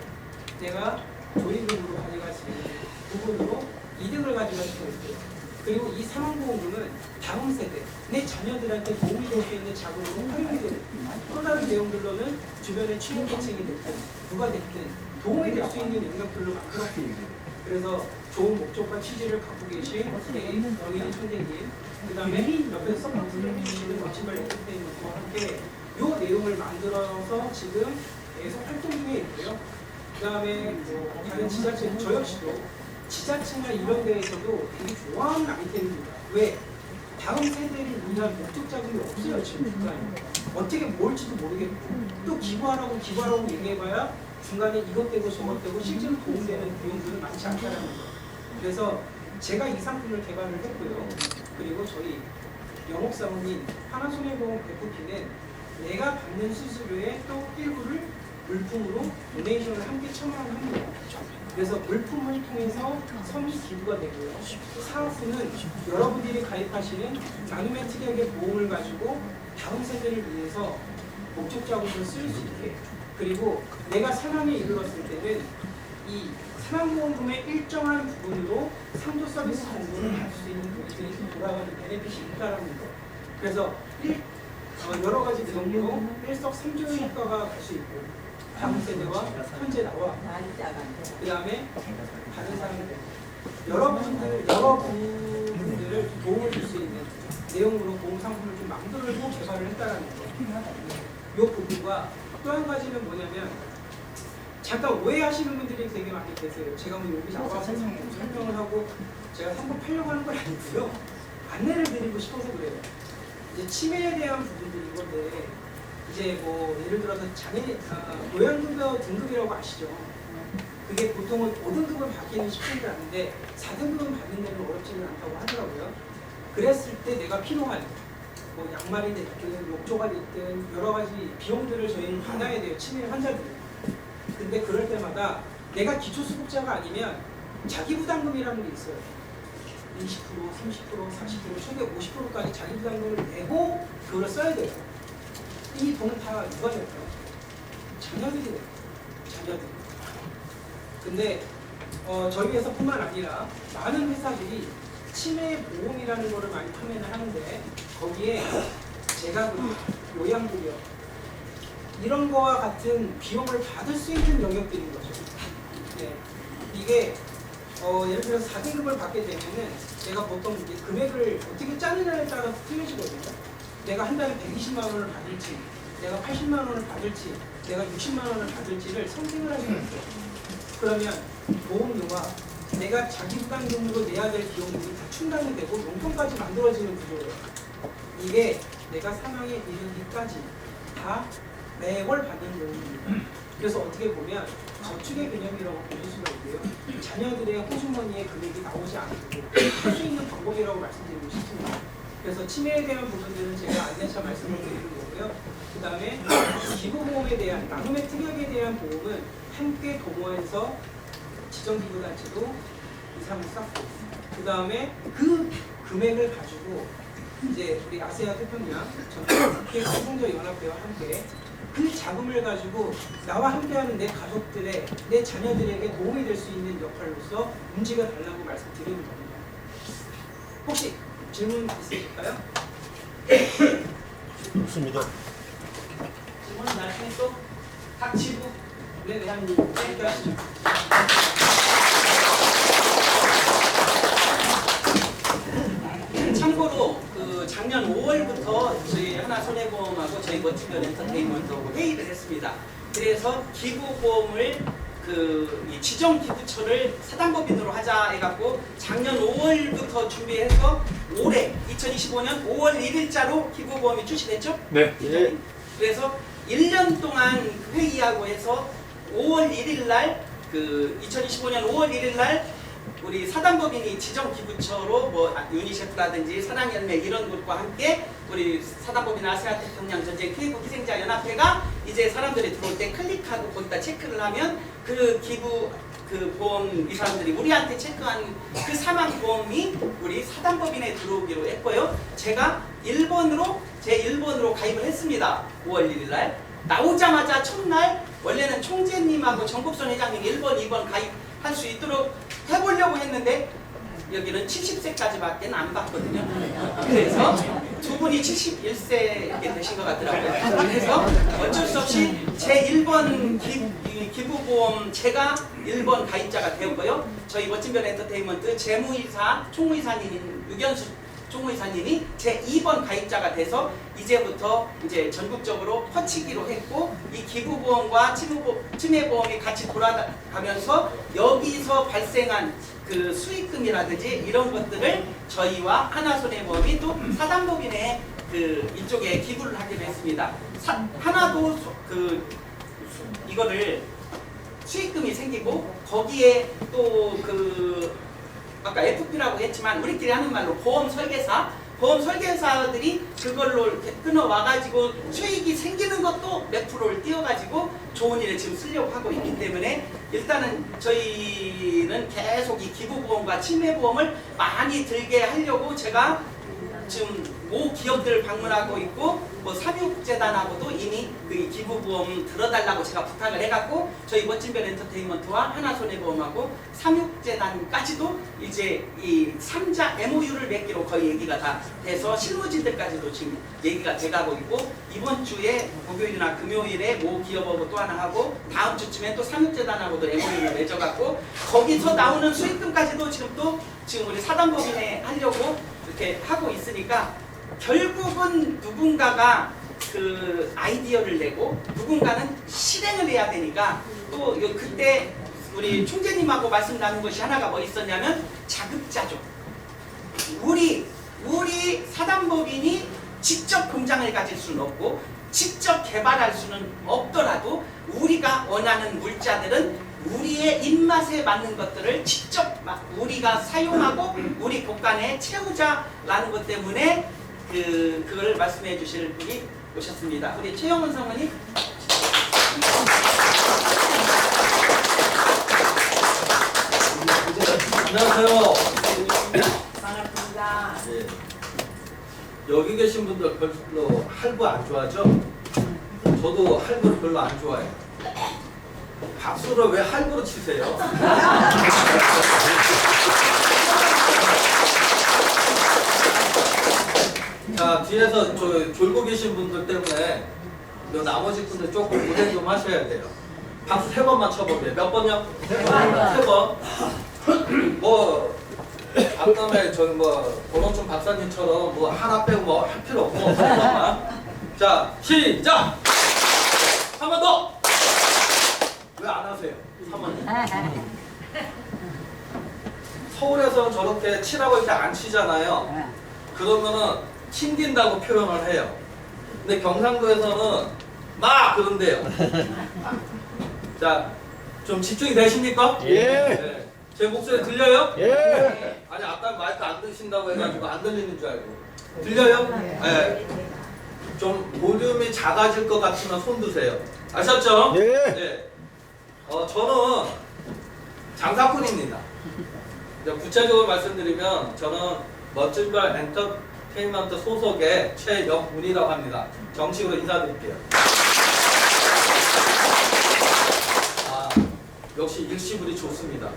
내가 조리금으로 가져갈 수 있는 부분으로 이득을 가져갈 수 있고요. 그리고 이 사망보험금은 다음 세대, 내 자녀들한테 도움이 될 수 있는 자금으로 활용이 되는 또 다른 내용들로는 주변의 취약계층이 됐든 누가 됐든 도움이 될 수 있는 영역들로 만들었습니다. 그래서 좋은 목적과 취지를 갖고 계신 영인이 총재님, 그 다음에 옆에서 서포트를 해주시는 멋진별 엔터테인먼트와 함께 이 내용을 만들어서 지금 계속 활동 중에 있고요. 그 다음에 다른 지자체, 저 역시도 지자체나 이런 데에서도 되게 좋아하는 아이템입니다. 왜? 다음 세대를 위한 목적 자금이 없어요, 지금 국가에. 어떻게 뭘지도 모르겠고 또 기부하라고 얘기해봐야 중간에 이것 되고 저것 되고 실제로 도움되는 비용들은 많지 않다는 거죠. 그래서 제가 이 상품을 개발을 했고요. 그리고 저희 영업사원인 하나손해보험 베프피는 내가 받는 수수료의 또 일부를 물품으로 도네이션을 함께 첨언합니다. 그래서 물품을 통해서 선의 기부가 되고요. 사업부는 여러분들이 가입하시는 나눔의 특약의 보험을 가지고 다음 세대를 위해서 목적 자금을 쓸 수 있게, 그리고 내가 사망에 이르렀을 때는 이 사망보험금의 일정한 부분으로 상도 서비스 정보를 받을 수 있는 돈이 돌아가는 베네핏이 있다라는 거. 그래서 여러 가지 내용으로 일석삼조의 효과가 갈 수 있고, 다음 세대와 현재 나와 그 다음에 다른 사람들 여러분들을 도움을 줄 수 있는 내용으로 보험 상품을 좀 만들고 개발을 했다는 거. 이 부분과 또 한 가지는 뭐냐면 잠깐 오해하시는 분들이 되게 많이 계세요. 제가 뭐 여기 나와서 설명을 하고 제가 상품 팔려고 하는 건 아니고요. 안내를 드리고 싶어서 그래요. 이제 치매에 대한 부분들이 이건데 이제 뭐 예를 들어서 요양급여 등급이라고 아시죠? 그게 보통은 5등급은 받기는 쉽지는 않은데 4등급은 받는 데는 어렵지는 않다고 하더라고요. 그랬을 때 내가 필요한 뭐 양말이 됐든 욕조가 됐든 여러 가지 비용들을 저희는 받아야 돼요. 치매 환자들이. 근데 그럴 때마다 내가 기초수급자가 아니면 자기부담금이라는 게 있어요. 20%, 30%, 40%, 최대 50%까지 자기부담금을 내고 그걸 써야 돼요. 이 돈은 다 누가 낼까요? 자녀들이 내요. 자녀들이. 근데 저희 회사뿐만 아니라 많은 회사들이 치매 보험이라는 거를 많이 판매를 하는데 거기에 제가 요양급여 이런 거와 같은 비용을 받을 수 있는 영역들인 거죠. 네. 이게 예를 들어서 4등급을 받게 되면은 내가 보통 이제 금액을 어떻게 짜느냐에 따라서 틀려지거든요. 내가 한 달에 120만 원을 받을지, 내가 80만 원을 받을지, 내가 60만 원을 받을지를 선택을 하시는 거죠. 그러면 보험료와 내가 자기부담금으로 내야 될 비용들이 다 충당이 되고 용돈까지 만들어지는 구조예요. 이게 내가 사망에 이르기까지 다 매월 받는 비용입니다. 그래서 어떻게 보면 저축의 개념이라고 보실 수가 있고요. 자녀들의 호주머니에 금액이 나오지 않고 할 수 있는 방법이라고 말씀드리고 싶습니다. 그래서 치매에 대한 부분들은 제가 안내차 말씀을 드리는 거고요. 그 다음에 기부보험에 대한 나눔의 특약에 대한 보험은 함께 도모해서 지정기부단체도 이상을 쌓고 그 다음에 그 금액을 가지고 이제 우리 아세아 태평양 전국성자연합회와 함께 그 자금을 가지고 나와 함께하는 내 가족들의 내 자녀들에게 도움이 될 수 있는 역할로서 움직여 달라고 말씀드리는 겁니다. 혹시 질문 있으실까요? 없습니다. 질문은 나중에 또 각 지부 한 얘기 하시죠. 참고로 그 작년 5월부터 저희 하나손해보험하고 저희 멋진별 엔터테인먼트하고 회의를 했습니다. 그래서 기부보험을 이 지정기부처를 사단법인으로 하자 해갖고 작년 5월부터 준비해서 올해 2025년 5월 1일자로 기부보험이 출시됐죠? 네. 예. 그래서 1년 동안 회의하고 해서 5월 1일 날 2025년 5월 1일 날 우리 사단법인이 지정기부처로 뭐 유니세프라든지 사랑연맹 이런 곳과 함께 우리 사단법인 아시아태평양 전쟁 피해국 희생자 연합회가 이제 사람들이 들어올 때 클릭하고 거기다 체크를 하면 그 기부 보험 이 사람들이 우리한테 체크한 그 사망보험이 우리 사단법인에 들어오기로 했고요. 제가 제 1번으로 가입을 했습니다. 5월 1일 날 나오자마자 첫날 원래는 총재님하고 정국선 회장님 1번, 2번 가입할 수 있도록 해보려고 했는데 여기는 70세까지밖에 안 받거든요. 그래서 두 분이 71세 되신 것 같더라고요. 그래서 어쩔 수 없이 제 1번 기부보험 제가 1번 가입자가 되었고요. 저희 멋진별 엔터테인먼트 재무이사 총무이사님 유견수 총무이사님이 제 2번 가입자가 돼서 이제부터 이제 전국적으로 퍼치기로 했고 이 기부보험과 치매보험이 같이 돌아가면서 여기서 발생한 그 수익금이라든지 이런 것들을 저희와 하나손해보험이 또 사단법인에 이쪽에 기부를 하기로 했습니다. 하나도 이거를 수익금이 생기고 거기에 또 아까 FP라고 했지만 우리끼리 하는 말로 보험 설계사들이 그걸로 이렇게 끊어와가지고 수익이 생기는 것도 몇 프로를 띄워가지고 좋은 일에 지금 쓰려고 하고 있기 때문에 일단은 저희는 계속 이 기부보험과 치매보험을 많이 들게 하려고 제가 지금 모 기업들 방문하고 있고 뭐 삼육재단하고도 이미 그 기부보험 들어달라고 제가 부탁을 해갖고 저희 멋진별 엔터테인먼트와 하나손해보험하고 삼육재단까지도 이제 이 3자 MOU를 맺기로 거의 얘기가 다 돼서 실무진들까지도 지금 얘기가 돼가고 있고 이번 주에 목요일이나 금요일에 모 기업하고 또 하나 하고 다음 주쯤에 또 삼육재단하고도 MOU를 맺어갖고 거기서 나오는 수익금까지도 지금 우리 사단법인에 하려고 이렇게 하고 있으니까 결국은 누군가가 그 아이디어를 내고 누군가는 실행을 해야 되니까 또 그때 우리 총재님하고 말씀 나눈 것이 하나가 뭐 있었냐면 자급자족. 우리 사단법인이 직접 공장을 가질 수는 없고 직접 개발할 수는 없더라도 우리가 원하는 물자들은 우리의 입맛에 맞는 것들을 직접 우리가 사용하고 우리 곳간에 채우자라는 것 때문에 그걸 말씀해 주실 분이 오셨습니다. 우리 최영원 사모님. 안녕하세요. 반갑습니다. 네. 여기 계신 분들 별로 할부 안 좋아하죠? 저도 할부를 별로 안 좋아해요. 박수를 왜 할부로 치세요? 자, 뒤에서 저 졸고 계신 분들 때문에 나머지 분들 조금 고생 좀 하셔야 돼요. 박수 3번만 쳐볼게요. 몇 번요? 3번. 뭐 아까에 저기 뭐 권원춘 박사님처럼 뭐 하나 빼고 뭐 할 필요 없고 3번만. 자, 시작. 한 번 더. 왜 안 하세요? 3번님. 서울에서는 저렇게 치라고 이렇게 안 치잖아요. 그러면은 튕긴다고 표현을 해요. 근데 경상도에서는 막 그런데요. 자, 좀 집중이 되십니까? 예. 네. 제 목소리 들려요? 예. 아니 아까 마이크 안 드신다고 해가지고 안 들리는 줄 알고. 들려요? 네. 좀 볼륨이 작아질 것 같으면 손 드세요. 아셨죠? 예. 네. 저는 장사꾼입니다. 구체적으로 말씀드리면 저는 멋진발 엔터테인먼트 소속의 최영훈이라고 합니다. 정식으로 인사드릴게요. 역시 일시불이 좋습니다.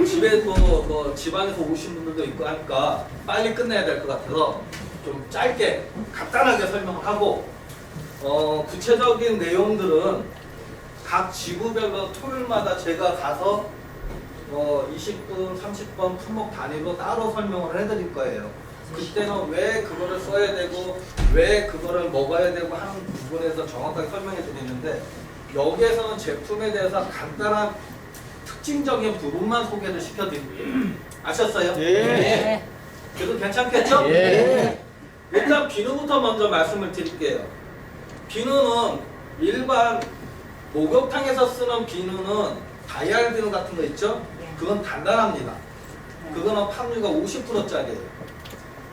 집에도 뭐 집안에서 오신 분들도 있고 하니까 빨리 끝내야 될 것 같아서 좀 짧게 간단하게 설명을 하고 구체적인 내용들은 각 지구별로 토요일마다 제가 가서 20분, 30분 품목 단위로 따로 설명을 해드릴 거예요. 그때는 왜 그거를 써야 되고 왜 그거를 먹어야 되고 하는 부분에서 정확하게 설명해 드리는데 여기에서는 제품에 대해서 간단한 특징적인 부분만 소개를 시켜드릴게요. 아셨어요? 예. 그래도 괜찮겠죠? 예. 일단 비누부터 먼저 말씀을 드릴게요. 비누는 일반 목욕탕에서 쓰는 비누는 다이알 비누 같은 거 있죠? 그건 단단합니다. 그거는 함유가 50%짜리예요.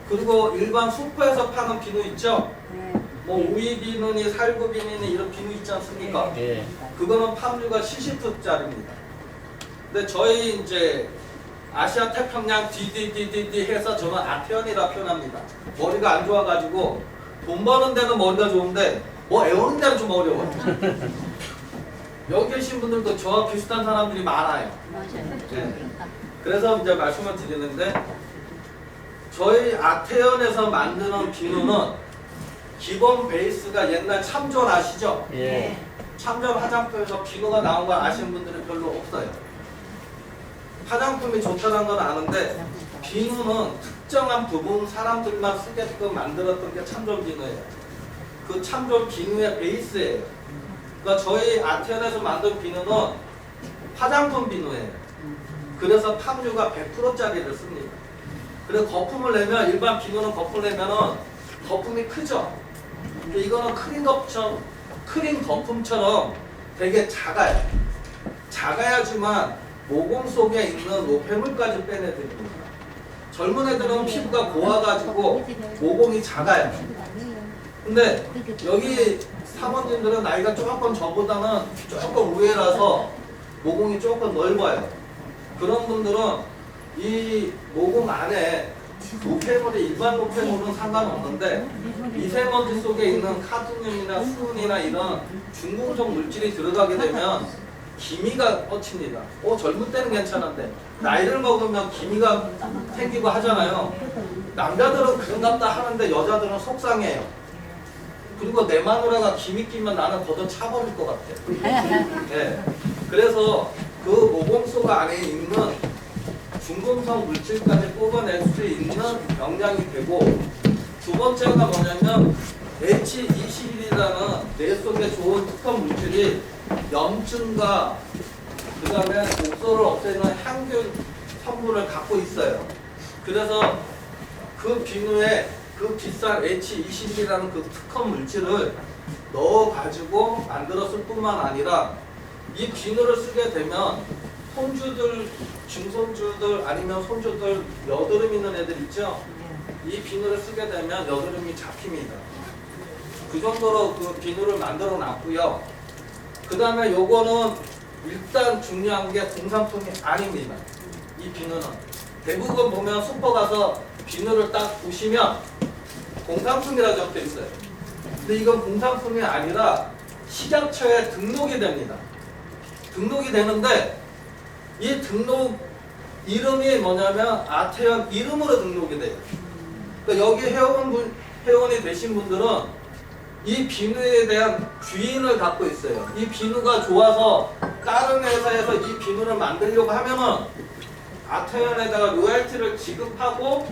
그리고 일반 슈퍼에서 파는 비누 있죠? 뭐 우유 비누니 살구 비누니 이런 비누 있지 않습니까? 예. 그거는 함유가 70%짜리입니다. 근데 저희 이제 아시아 태평양 DDDDD 해서 저는 아태현이라 표현합니다. 머리가 안 좋아가지고 돈 버는 데는 머리가 좋은데 뭐 애우는 데는 좀 어려워요. 여기 계신 분들도 저와 비슷한 사람들이 많아요. 네. 그래서 이제 말씀을 드리는데 저희 아태현에서 만드는 비누는 기본 베이스가 옛날 참전 아시죠? 예. 참전 화장품에서 비누가 나온 걸 아시는 분들은 별로 없어요. 화장품이 좋다는 건 아는데 비누는 특정한 부분 사람들만 쓰게끔 만들었던 게 참전 비누예요. 그 참전 비누의 베이스예요. 그러니까 저희 아태현에서 만든 비누는 화장품 비누예요. 그래서 탐유가 100%짜리를 씁니다. 그래서 거품을 내면 일반 비누는 거품을 내면은 거품이 크죠. 이거는 크림 거품처럼 되게 작아요. 작아야지만 모공 속에 있는 노폐물까지 빼내드립니다. 젊은 애들은 피부가 고와가지고 모공이 작아요. 근데 여기 사모님들은 나이가 조금 저보다는 조금 우회라서 모공이 조금 넓어요. 그런 분들은 이 모공 안에 노폐물이 일반 노폐물은 상관없는데 미세먼지 속에 있는 카드뮴이나 수은이나 이런 중금속 물질이 들어가게 되면 기미가 뻗칩니다. 젊을 때는 괜찮은데 나이를 먹으면 기미가 생기고 하잖아요. 남자들은 그런갑다 하는데 여자들은 속상해요. 그리고 내 마누라가 기미 끼면 나는 걷어 차버릴 것 같아. 네. 그래서 그 모공 속 안에 있는 중금속 물질까지 뽑아낼 수 있는 영양이 되고 두 번째가 뭐냐면 H21이라는 뇌 속에 좋은 특허 물질이 염증과 그 다음에 독소를 없애는 향균 성분을 갖고 있어요. 그래서 그 비누에 그 비싼 H21이라는 그 특허 물질을 넣어가지고 만들었을 뿐만 아니라 이 비누를 쓰게 되면 손주들, 중손주들 아니면 손주들 여드름 있는 애들 있죠? 이 비누를 쓰게 되면 여드름이 잡힙니다. 그 정도로 그 비누를 만들어 놨고요. 그 다음에 요거는 일단 중요한 게 공산품이 아닙니다. 이 비누는 대부분 보면 슈퍼 가서 비누를 딱 보시면 공산품이라 적혀 있어요. 근데 이건 공산품이 아니라 식약처에 등록이 됩니다. 등록이 되는데 이 등록 이름이 뭐냐면 아태현 이름으로 등록이 돼요. 그러니까 여기 회원이 되신 분들은 이 비누에 대한 주인을 갖고 있어요. 이 비누가 좋아서 다른 회사에서 이 비누를 만들려고 하면은 아태현에다가 로열티를 지급하고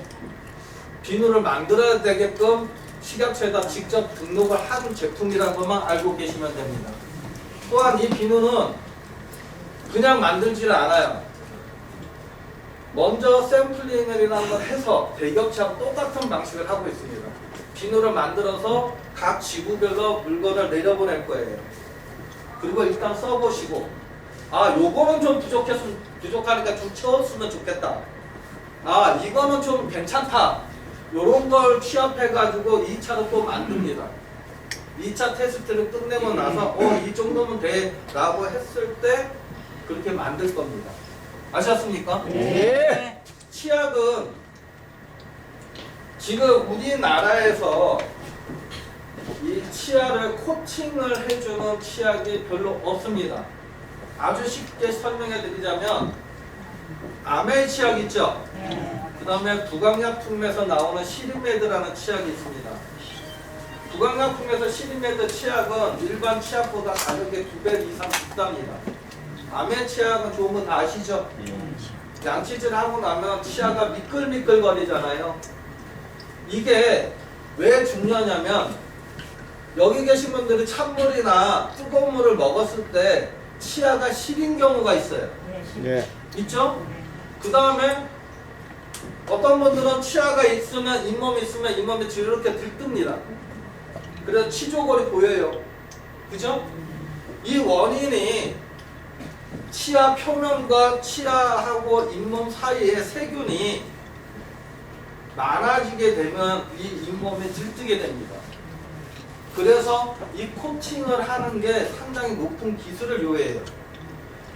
비누를 만들어야 되게끔 식약처에다 직접 등록을 한 제품이라는 것만 알고 계시면 됩니다. 또한 이 비누는 그냥 만들지를 않아요. 먼저 샘플링이라는 걸 해서 대격차하고 똑같은 방식을 하고 있습니다. 비누를 만들어서 각 지구별로 물건을 내려보낼 거예요. 그리고 일단 써보시고 아 요거는 좀 부족하니까 좀 채웠으면 좋겠다. 아 이거는 좀 괜찮다. 요런 걸 취합해가지고 2차로 또 만듭니다. 2차 테스트를 끝내고 나서 이 정도면 돼 라고 했을 때 그렇게 만들 겁니다. 아셨습니까? 네. 치약은 지금 우리나라에서 이 치아를 코팅을 해주는 치약이 별로 없습니다. 아주 쉽게 설명해 드리자면 아메 치약 있죠? 그 다음에 부강약품에서 나오는 시리메드라는 치약이 있습니다. 부강약품에서 시리메드 치약은 일반 치약보다 가격이 2배 이상 비쌉니다. 아메 치약은 좋은 건 다 아시죠? 양치질 하고 나면 치아가 미끌미끌 거리잖아요. 이게 왜 중요하냐면 여기 계신 분들이 찬물이나 뜨거운 물을 먹었을 때 치아가 시린 경우가 있어요. 네. 있죠? 그 다음에 어떤 분들은 치아가 있으면 잇몸이 이렇게 들뜹니다. 그래서 치조골이 보여요. 그죠? 이 원인이 치아 표면과 치아하고 잇몸 사이에 세균이 많아지게 되면 이 잇몸이 들뜨게 됩니다. 그래서 이 코팅을 하는 게 상당히 높은 기술을 요해해요.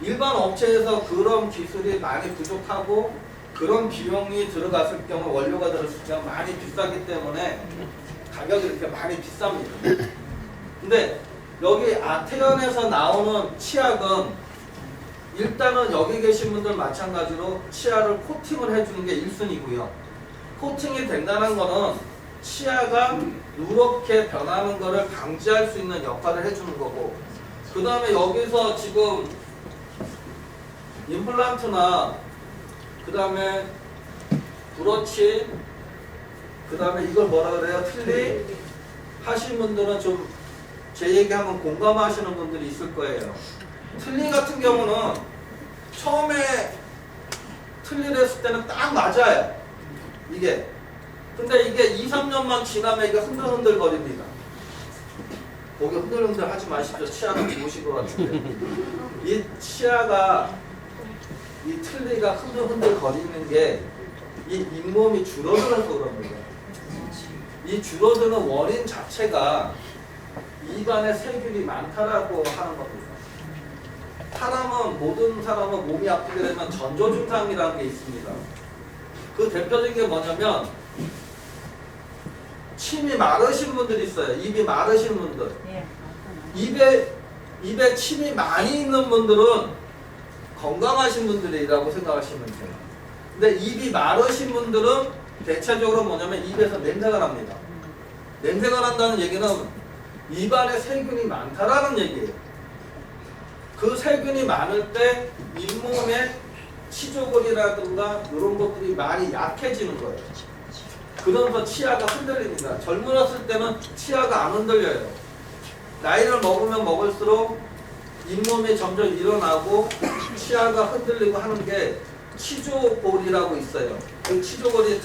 일반 업체에서 그런 기술이 많이 부족하고 그런 비용이 들어갔을 경우 원료가 들었을 경우 많이 비싸기 때문에 가격이 이렇게 많이 비쌉니다. 근데 여기 아태현에서 나오는 치약은 일단은 여기 계신 분들 마찬가지로 치아를 코팅을 해주는 게 1순위고요. 코팅이 된다는 거는 치아가 누렇게 변하는 것을 방지할 수 있는 역할을 해주는 거고, 그 다음에 여기서 지금 임플란트나 그 다음에 브러치, 그 다음에 이걸 뭐라 그래요? 틀니 하시는 분들은 좀 제 얘기하면 공감하시는 분들이 있을 거예요. 틀니 같은 경우는 처음에 틀니를 했을 때는 딱 맞아요. 이게. 근데 이게 2, 3년만 지나면 이게 흔들흔들 거립니다. 거기 흔들흔들 하지 마십시오. 치아가 좋으실 것 같은데. 이 치아가, 이 틀니가 흔들흔들 거리는 게 이 잇몸이 줄어들어서 그럽니다. 이 줄어드는 원인 자체가 입안에 세균이 많다라고 하는 겁니다. 모든 사람은 몸이 아프게 되면 전조 증상이라는 게 있습니다. 그 대표적인 게 뭐냐면 침이 마르신 분들이 있어요. 입이 마르신 분들. 입에 침이 많이 있는 분들은 건강하신 분들이라고 생각하시면 돼요. 근데 입이 마르신 분들은 대체적으로 뭐냐면 입에서 냄새가 납니다. 냄새가 난다는 얘기는 입안에 세균이 많다라는 얘기예요. 그 세균이 많을 때 잇몸에 치조골이라든가 이런 것들이 많이 약해지는 거예요. 그러면서 치아가 흔들립니다. 젊었을 때는 치아가 안 흔들려요. 나이를 먹으면 먹을수록 잇몸이 점점 일어나고 치아가 흔들리고 하는 게 치조골이라고 있어요. 그 치조골이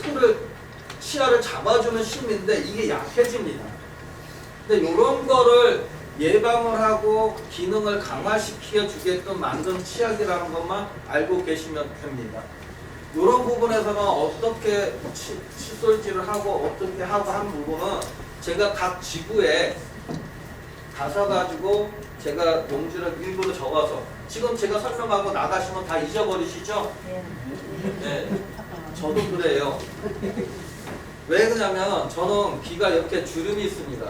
치아를 잡아주는 힘인데 이게 약해집니다. 근데 이런 거를 예방을 하고 기능을 강화시켜 주게끔 만든 치약이라는 것만 알고 계시면 됩니다. 이런 부분에서는 어떻게 칫솔질을 하고 어떻게 하고 한 부분은 제가 각 지구에 가셔가지고 제가 용지를 일부러 적어서 지금 제가 설명하고 나가시면 다 잊어버리시죠? 네. 저도 그래요. 왜 그러냐면 저는 귀가 이렇게 주름이 있습니다.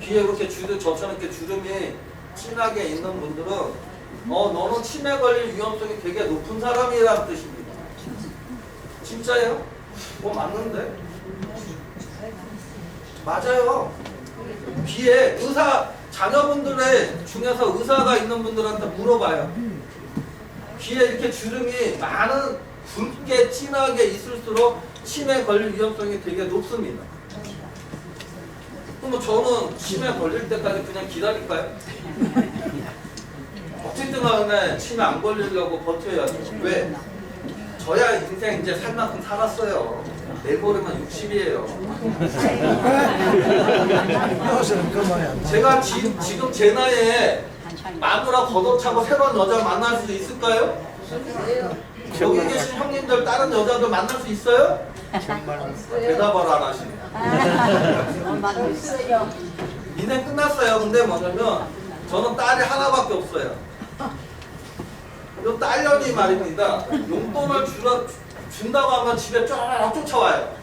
귀에 이렇게 저처럼 이렇게 주름이 진하게 있는 분들은 너는 치매 걸릴 위험성이 되게 높은 사람이라는 뜻입니다. 진짜예요? 맞는데? 맞아요. 귀에 자녀분들의 중에서 의사가 있는 분들한테 물어봐요. 귀에 이렇게 주름이 많은 굵게 진하게 있을수록 치매 걸릴 위험성이 되게 높습니다. 그럼 저는 치매 걸릴 때까지 그냥 기다릴까요? 어쨌든 간에 치매 안 걸리려고 버텨야죠. 왜? 저야 인생 이제 살 만큼 살았어요. 내버리면 60이에요. 제가 지금 제 나이에 마누라 걷어차고 새로운 여자 만날 수 있을까요? 여기 계신 형님들 다른 여자들 만날 수 있어요? 대답을 안 하시네. 인생 끝났어요. 근데 뭐냐면 저는 딸이 하나밖에 없어요. 이 딸년이 말입니다. 용돈을 준다고 하면 집에 쫙 쫓아와요.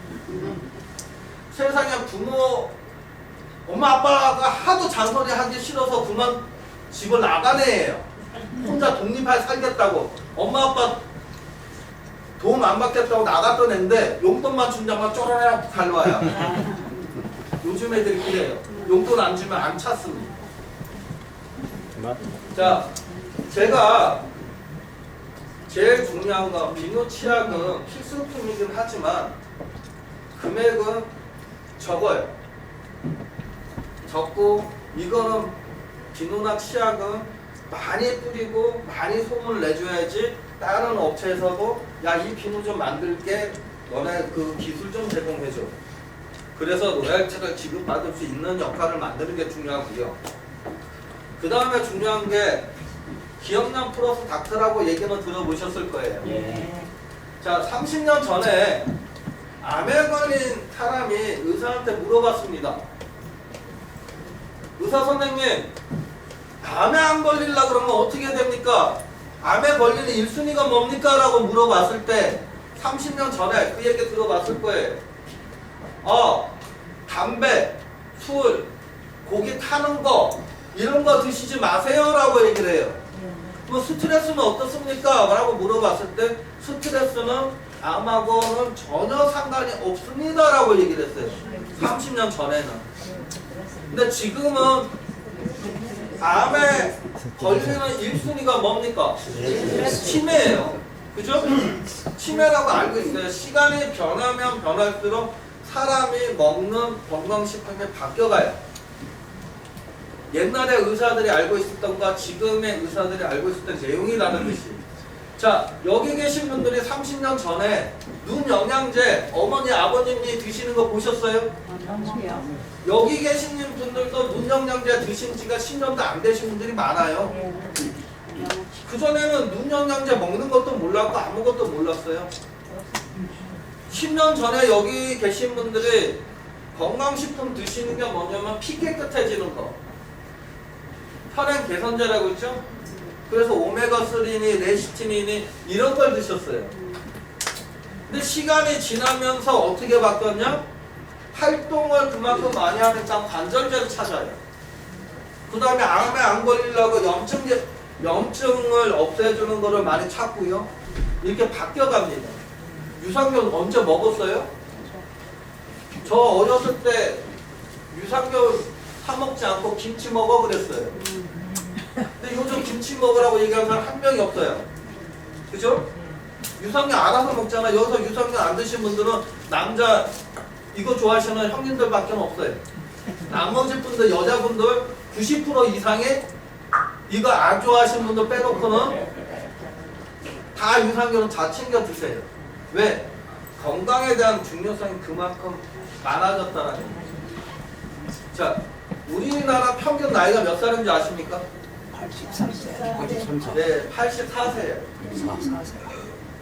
세상에 부모, 엄마 아빠가 하도 잔소리 하기 싫어서 그만 집을 나간 애예요. 혼자 독립하게 살겠다고. 엄마 아빠 도움 안 받겠다고 나갔던 애인데 용돈만 준다면 쪼르륵 달려와요. 요즘 애들이 그래요. 용돈 안 주면 안 찾습니다. 자, 제가 제일 중요한 건 비누 치약은 필수품이긴 하지만 금액은 적어요. 적고 이거는 비누나 치약은 많이 뿌리고 많이 소문을 내줘야지 다른 업체에서도 야, 이 비누 좀 만들게 너네 그 기술 좀 제공해줘. 그래서 로얄티를 지급받을 수 있는 역할을 만드는 게 중요하고요. 그 다음에 중요한 게 기억력 플러스 닥터라고 얘기는 들어보셨을 거예요. 자, 30년 전에 암에 걸린 사람이 의사한테 물어봤습니다. 의사 선생님, 암에 안 걸리려고 그러면 어떻게 됩니까? 암에 걸리는 1순위가 뭡니까? 라고 물어봤을 때 30년 전에 그 얘기 들어봤을 거예요. 담배, 술, 고기 타는 거 이런 거 드시지 마세요 라고 얘기를 해요. 뭐 스트레스는 어떻습니까? 라고 물어봤을 때 스트레스는 암하고는 전혀 상관이 없습니다 라고 얘기를 했어요. 30년 전에는. 근데 지금은 암에 걸리는 1순위가 뭡니까? 치매예요. 그죠? 치매라고 알고 있어요. 시간이 변하면 변할수록 사람이 먹는 건강식품이 바뀌어가요. 옛날에 의사들이 알고 있었던 것과 지금의 의사들이 알고 있었던 내용이 다른 뜻이. 자, 여기 계신 분들이 30년 전에 눈 영양제 어머니 아버님이 드시는 거 보셨어요? 여기 계신 분들도 눈 영양제 드신 지가 10년도 안 되신 분들이 많아요. 그전에는 눈 영양제 먹는 것도 몰랐고 아무것도 몰랐어요. 10년 전에 여기 계신 분들이 건강식품 드시는 게 뭐냐면 피 깨끗해지는 거, 혈행 개선제라고 있죠? 그래서 오메가3니 레시틴이니 이런 걸 드셨어요. 근데 시간이 지나면서 어떻게 바뀌었냐? 활동을 그만큼 많이 하니까 관절제를 찾아요. 그 다음에 암에 안 걸리려고 염증을 없애주는 거를 많이 찾고요. 이렇게 바뀌어갑니다. 유산균 언제 먹었어요? 저 어렸을 때 유산균 사 먹지 않고 김치 먹어 그랬어요. 근데 요즘 김치 먹으라고 얘기하는 사람 한 명이 없어요. 그죠? 유산균 알아서 먹잖아. 여기서 유산균 안 드신 분들은 남자 이거 좋아하시는 형님들밖에 없어요. 나머지 분들 여자분들 90% 이상의 이거 안 좋아하시는 분들 빼놓고는 다 유산균은 다 챙겨 드세요. 왜? 건강에 대한 중요성이 그만큼 많아졌다는 얘기죠. 자, 우리나라 평균 나이가 몇 살인지 아십니까? 83세. 네, 84세예요.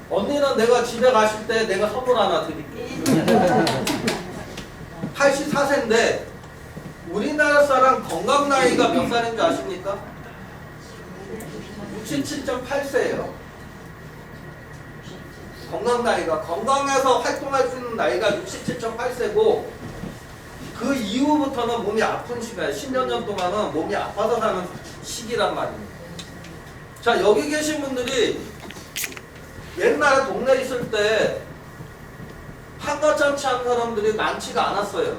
언니는 내가 집에 가실 때 내가 선물 하나 드릴게요. 84세인데 우리나라 사람 건강 나이가 몇 살인지 아십니까? 67.8세예요. 건강 나이가 건강해서 활동할 수 있는 나이가 67.8세고 그 이후부터는 몸이 아픈 시간, 10몇 년 동안은 몸이 아파서 사는 시기란 말입니다. 자, 여기 계신 분들이 옛날에 동네에 있을 때 한가점치 하는 사람들이 많지가 않았어요.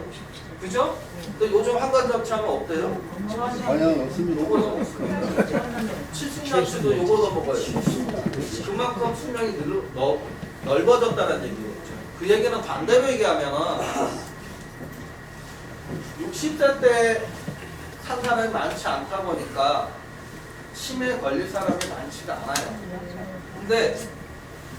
그죠? 근데 요즘 한가점치 하면 어때요? 아니요, 없습니다. 요거는 없어요. 70년치도 요거도 먹어요. 그만큼 수명이 넓어졌다는 얘기겠죠. 그 얘기는 반대로 얘기하면은 60대 때 산 사람이 많지 않다 보니까 치매에 걸릴 사람이 많지가 않아요. 근데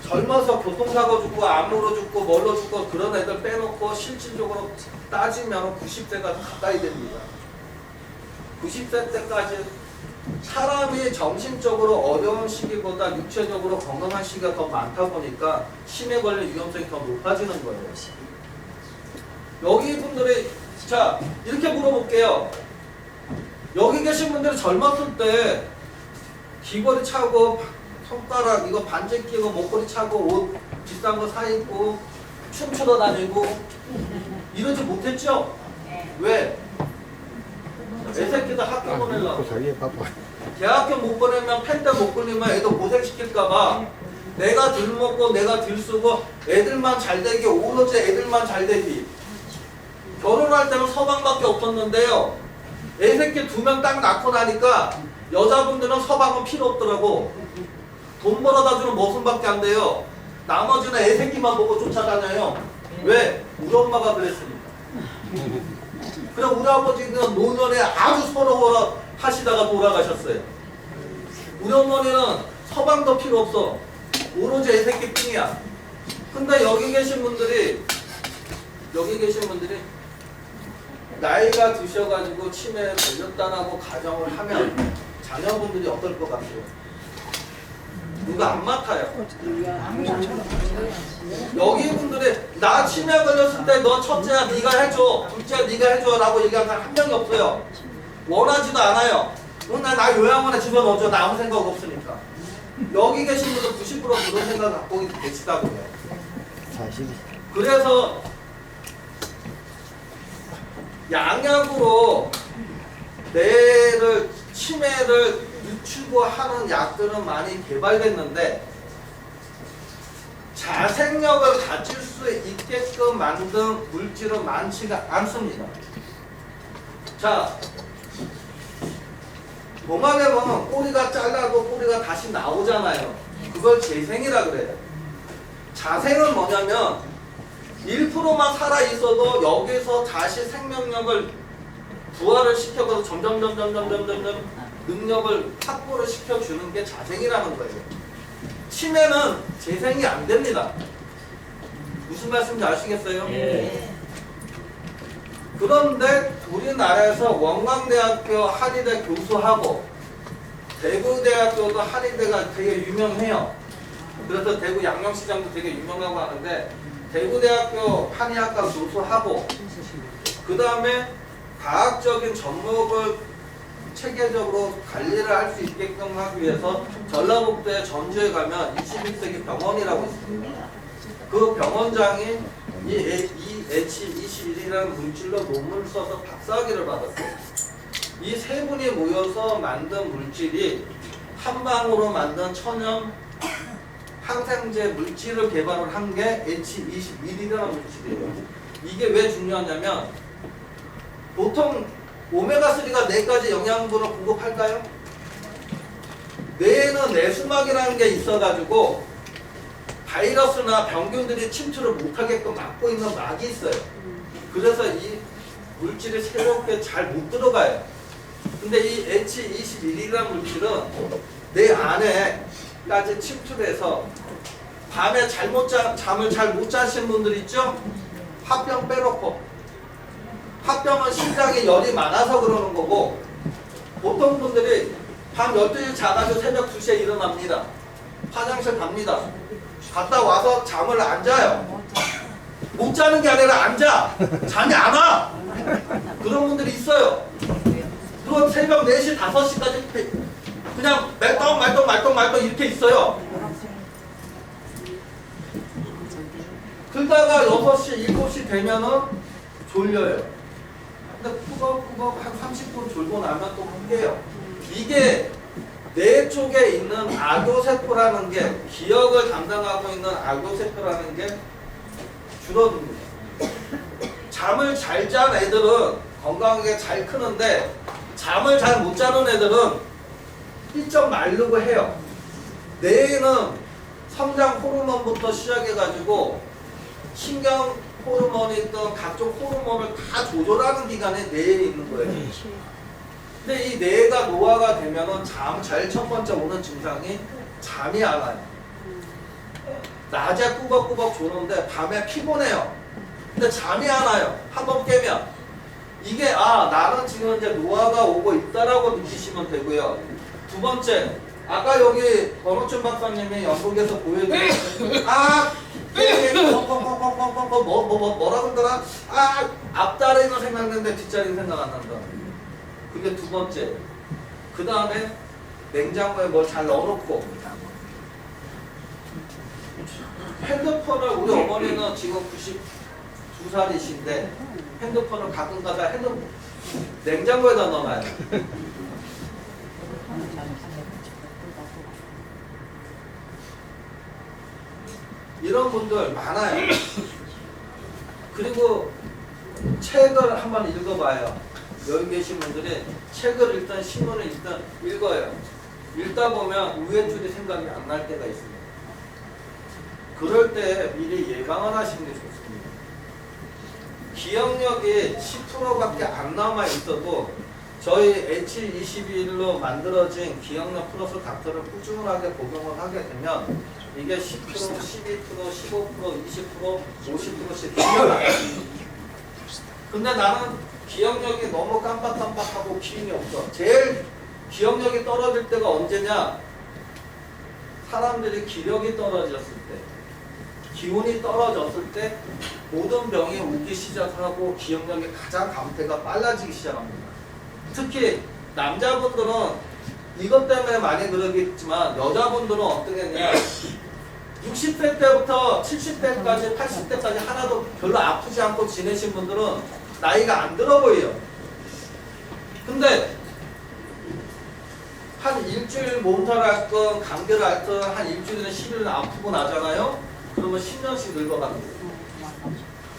젊어서 교통사고 죽고 암으로 죽고 뭘로 죽고 그런 애들 빼놓고 실질적으로 따지면 90세가 가까이 됩니다. 90세 때까지 사람이 정신적으로 어려운 시기보다 육체적으로 건강한 시기가 더 많다 보니까 치매 걸릴 위험성이 더 높아지는 거예요. 여기 분들이 자 이렇게 물어볼게요. 여기 계신 분들이 젊었을 때 귀걸이 차고 손가락 이거 반지 끼고 목걸이 차고 옷 비싼 거 사 입고 춤추러 다니고 이러지 못했죠? 왜? 애새끼들 학교 보내려고 대학교 못 보내면 펜대 못 보내면 애들 고생시킬까봐 내가 덜 먹고 내가 덜 쓰고 애들만 잘 되기 오로지 애들만 잘 되기 결혼할 때는 서방밖에 없었는데요. 애새끼 2명 딱 낳고 나니까 여자분들은 서방은 필요 없더라고. 돈 벌어다 주는 모순밖에 안 돼요. 나머지는 애새끼만 보고 쫓아다녀요. 왜? 우리 엄마가 그랬으니까. 그래 우리 아버지는 노년에 아주 서러워 하시다가 돌아가셨어요. 우리 어머니는 서방도 필요 없어. 오로지 애새끼 뿐이야. 근데 여기 계신 분들이 나이가 드셔가지고 치매에 걸렸다라고 가정을 하면 자녀분들이 어떨 것 같아요? 누가 안 맡아요? 여기 분들이 나 치매 걸렸을 때 너 첫째야 네가 해줘, 둘째야 네가 해줘 라고 얘기하는 사람 한 명이 없어요. 원하지도 않아요. 나 요양원에 집어넣어줘. 나 아무 생각 없으니까. 여기 계신 분들 90% 그런 생각 갖고 계시다고 해요. 그래서 양약으로 뇌를 치매를 늦추고하는 약들은 많이 개발됐는데 자생력을 가질 수 있게끔 만든 물질은 많지가 않습니다. 자, 동안에 보면 꼬리가 잘라도 꼬리가 다시 나오잖아요. 그걸 재생이라 그래요. 자생은 뭐냐면 1%만 살아있어도 여기서 다시 생명력을 부활을 시켜서 점점 능력을 확보를 시켜주는 게 자생이라는 거예요. 치매는 재생이 안 됩니다. 무슨 말씀인지 아시겠어요? 예. 그런데 우리나라에서 원광대학교 한의대 교수하고 대구대학교도 한의대가 되게 유명해요. 그래서 대구 양령시장도 되게 유명하고 하는데 대구대학교 한의학과 교수하고 그 다음에 과학적인 접목을 체계적으로 관리를 할 수 있게끔 하기 위해서 전라북도의 전주에 가면 21세기 병원이라고 있습니다. 그 병원장이 이 H21이라는 물질로 논문을 써서 박사학위를 받았어요. 이 세 분이 모여서 만든 물질이 한방으로 만든 천연 항생제 물질을 개발을 한 게 H21이라는 물질이에요. 이게 왜 중요하냐면 보통 오메가3가 4가지 영양분을 공급할까요? 뇌에는 내수막이라는 게 있어가지고 바이러스나 병균들이 침투를 못하게끔 막고 있는 막이 있어요. 그래서 이 물질이 새롭게 잘 못 들어가요. 근데 이 H21이라는 물질은 내 안에까지 침투돼서 밤에 잠을 잘 못 자신 분들 있죠? 화병 빼놓고. 화병은 심장에 열이 많아서 그러는 거고, 보통 분들이 밤 12시 자가지고 새벽 2시에 일어납니다. 화장실 갑니다. 갔다 와서 잠을 안 자요. 못 자는 게 아니라 안 자. 잠이 안 와. 그런 분들이 있어요. 그럼 새벽 4시, 5시까지 그냥 말똥 이렇게 있어요. 그러다가 6시, 7시 되면은 졸려요. 근데 꾸벅꾸벅 한 30분 졸고 나면 또 깨요. 이게 뇌 쪽에 있는 악교세포라는 게, 기억을 담당하고 있는 악교세포라는 게 줄어듭니다. 잠을 잘 잔 애들은 건강하게 잘 크는데, 잠을 잘 못 자는 애들은 삐쩍 마르고 해요. 뇌에는 성장 호르몬부터 시작해가지고 신경 호르몬이 있던 각종 호르몬을 다 조절하는 기관이 뇌에 있는 거예요. 근데 이 뇌가 노화가 되면은 제일 첫 번째 오는 증상이 잠이 안 와요. 낮에 꾸벅꾸벅 조는데 밤에 피곤해요. 근데 잠이 안 와요. 한번 깨면. 이게 나는 지금 이제 노화가 오고 있다라고 느끼시면 되고요. 두 번째, 아까 여기 권호춘 박사님이 영국에서 보여드린 뭐라 그러더라? 앞다리는 생각나는데 뒷자리는 생각 안 난다. 그게 두 번째. 그 다음에 냉장고에 뭘 잘 넣어놓고, 핸드폰을, 우리 어머니는 지금 92살이신데 핸드폰을 가끔가다 냉장고에다 넣어놔요. 이런 분들 많아요. 그리고 책을 한번 읽어봐요. 여기 계신 분들이 책을 일단 신문을 일단 읽어요. 읽다 보면 우회줄이 생각이 안 날 때가 있습니다. 그럴 때 미리 예방을 하시는 게 좋습니다. 기억력이 10%밖에 안 남아 있어도 저희 H21로 만들어진 기억력 플러스 닥터를 꾸준하게 복용을 하게 되면 이게 10%, 12%, 15%, 20%, 50%씩 늘어나요. 근데 나는 기억력이 너무 깜빡깜빡하고 기운이 없어. 제일 기억력이 떨어질 때가 언제냐? 사람들이 기력이 떨어졌을 때, 기운이 떨어졌을 때 모든 병이 오기 시작하고 기억력이 가장 감퇴가 빨라지기 시작합니다. 특히 남자분들은 이것 때문에 많이 그러겠지만 여자분들은 어떻겠냐, 60대 때부터 70대까지 80대까지 하나도 별로 아프지 않고 지내신 분들은 나이가 안 들어 보여요. 근데 한 일주일 몸살을 앓건 감기를 앓든 한 일주일이나 10일은 아프고 나잖아요. 그러면 10년씩 늙어갑니다.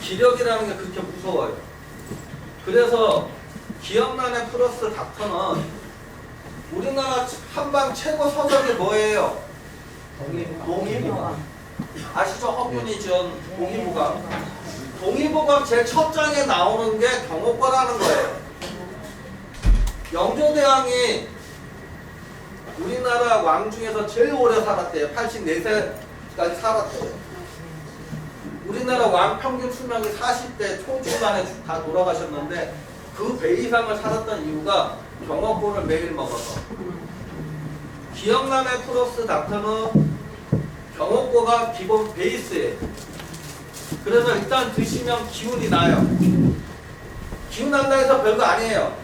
기력이라는 게 그렇게 무서워요. 그래서 기억난의 플러스 닥터는 우리나라 한방 최고 서적이 뭐예요? 동의보감. 아시죠? 허균이 지은 동의보감. 동의보감 제일 첫 장에 나오는 게 경옥과라는 거예요. 영조대왕이 우리나라 왕 중에서 제일 오래 살았대요. 84세까지 살았대요. 우리나라 왕 평균 수명이 40대 초중반에 다 돌아가셨는데 그 배 이상을 살았던 이유가 경옥고를 매일 먹어서. 기억남의 플러스 닥터는 경옥고가 기본 베이스예요. 그래서 일단 드시면 기운이 나요. 기운 난다 해서 별거 아니에요.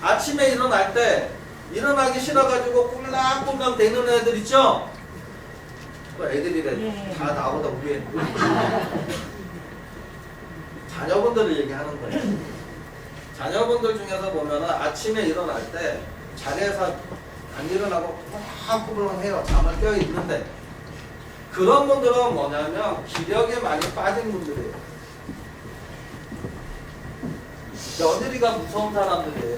아침에 일어날 때 일어나기 싫어가지고 꿀락꿀락 대는 애들 있죠? 또 애들이래. 다 나보다 위에. 자녀분들을 얘기하는 거예요. 자녀분들 중에서 보면은 아침에 일어날 때 자리에서 안 일어나고 꿀락꿀락 해요. 잠을 깨어 있는데. 그런 분들은 뭐냐면 기력이 많이 빠진 분들이에요. 며느리가 무서운 사람들이에요.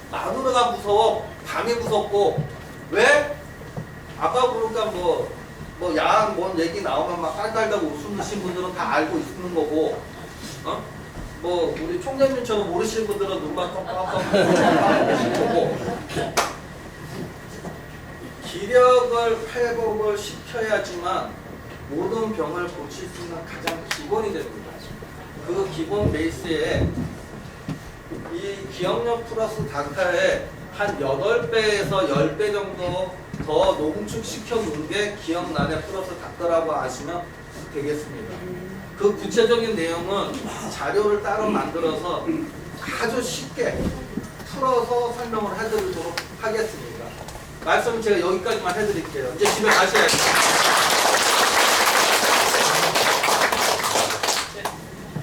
마누라가 무서워. 밤이 무섭고. 왜? 아까 보니까 뭐 야한 뭔 얘기 나오면 막 깔깔다고 웃으신 분들은 다 알고 있는 거고, 뭐 우리 총장님처럼 모르시는 분들은 눈만 깜빡깜빡 보시는 거고, 기력을 회복을 시켜야지만 모든 병을 고칠 수 있는 가장 기본이 됩니다. 그 기본 베이스에 이 기억력 플러스 닥터에 한 8배에서 10배 정도 더 농축시켜 놓은 게 기억란의 플러스 닥터라고 아시면 되겠습니다. 그 구체적인 내용은 자료를 따로 만들어서 아주 쉽게 풀어서 설명을 해드리도록 하겠습니다. 말씀은 제가 여기까지만 해드릴게요. 이제 집에 가셔야죠.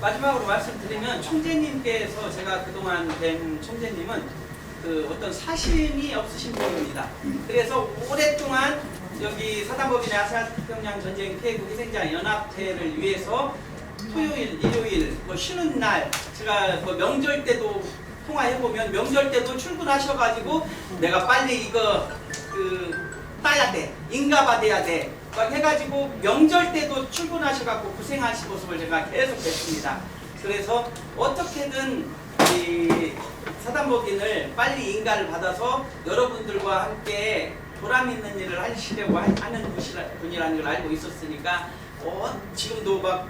마지막으로 말씀드리면 총재님께서 제가 그동안 뵌 총재님은 그 어떤 사심이 없으신 분입니다. 그래서 오랫동안 여기 사단법인의 아시아태평양 전쟁 피해국 희생자 연합회를 위해서 토요일, 일요일, 뭐 쉬는 날, 제가 뭐 명절 때도 통화해보면 명절 때도 출근하셔가지고 내가 빨리 이거 따야 돼, 인가받아야 돼 막 해가지고 명절 때도 출근하셔갖고 고생하신 모습을 제가 계속 뵀습니다. 그래서 어떻게든 이 사단법인을 빨리 인가를 받아서 여러분들과 함께 보람 있는 일을 하시려고 하는 분이라는 걸 알고 있었으니까 지금도 막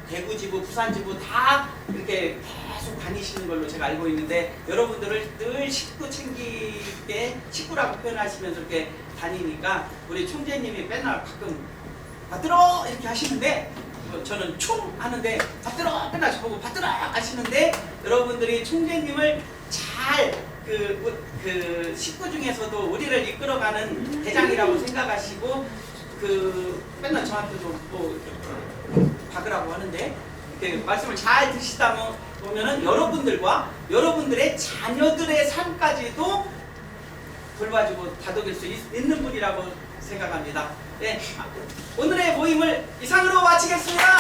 대구지부, 부산지부 다 이렇게 계속 다니시는 걸로 제가 알고 있는데 여러분들을 늘 식구 챙기게 식구라고 표현하시면서 이렇게 다니니까 우리 총재님이 맨날 가끔 받들어 이렇게 하시는데 저는 총 하는데 받들어 맨날 저보고 받들어 하시는데 여러분들이 총재님을 잘 그 식구 중에서도 우리를 이끌어가는 대장이라고 생각하시고 맨날 저한테도 또 박으라고 하는데 이렇게 말씀을 잘 드시다 보면은 여러분들과 여러분들의 자녀들의 삶까지도 돌봐주고 다독일 수 있는 분이라고 생각합니다. 네, 오늘의 모임을 이상으로 마치겠습니다.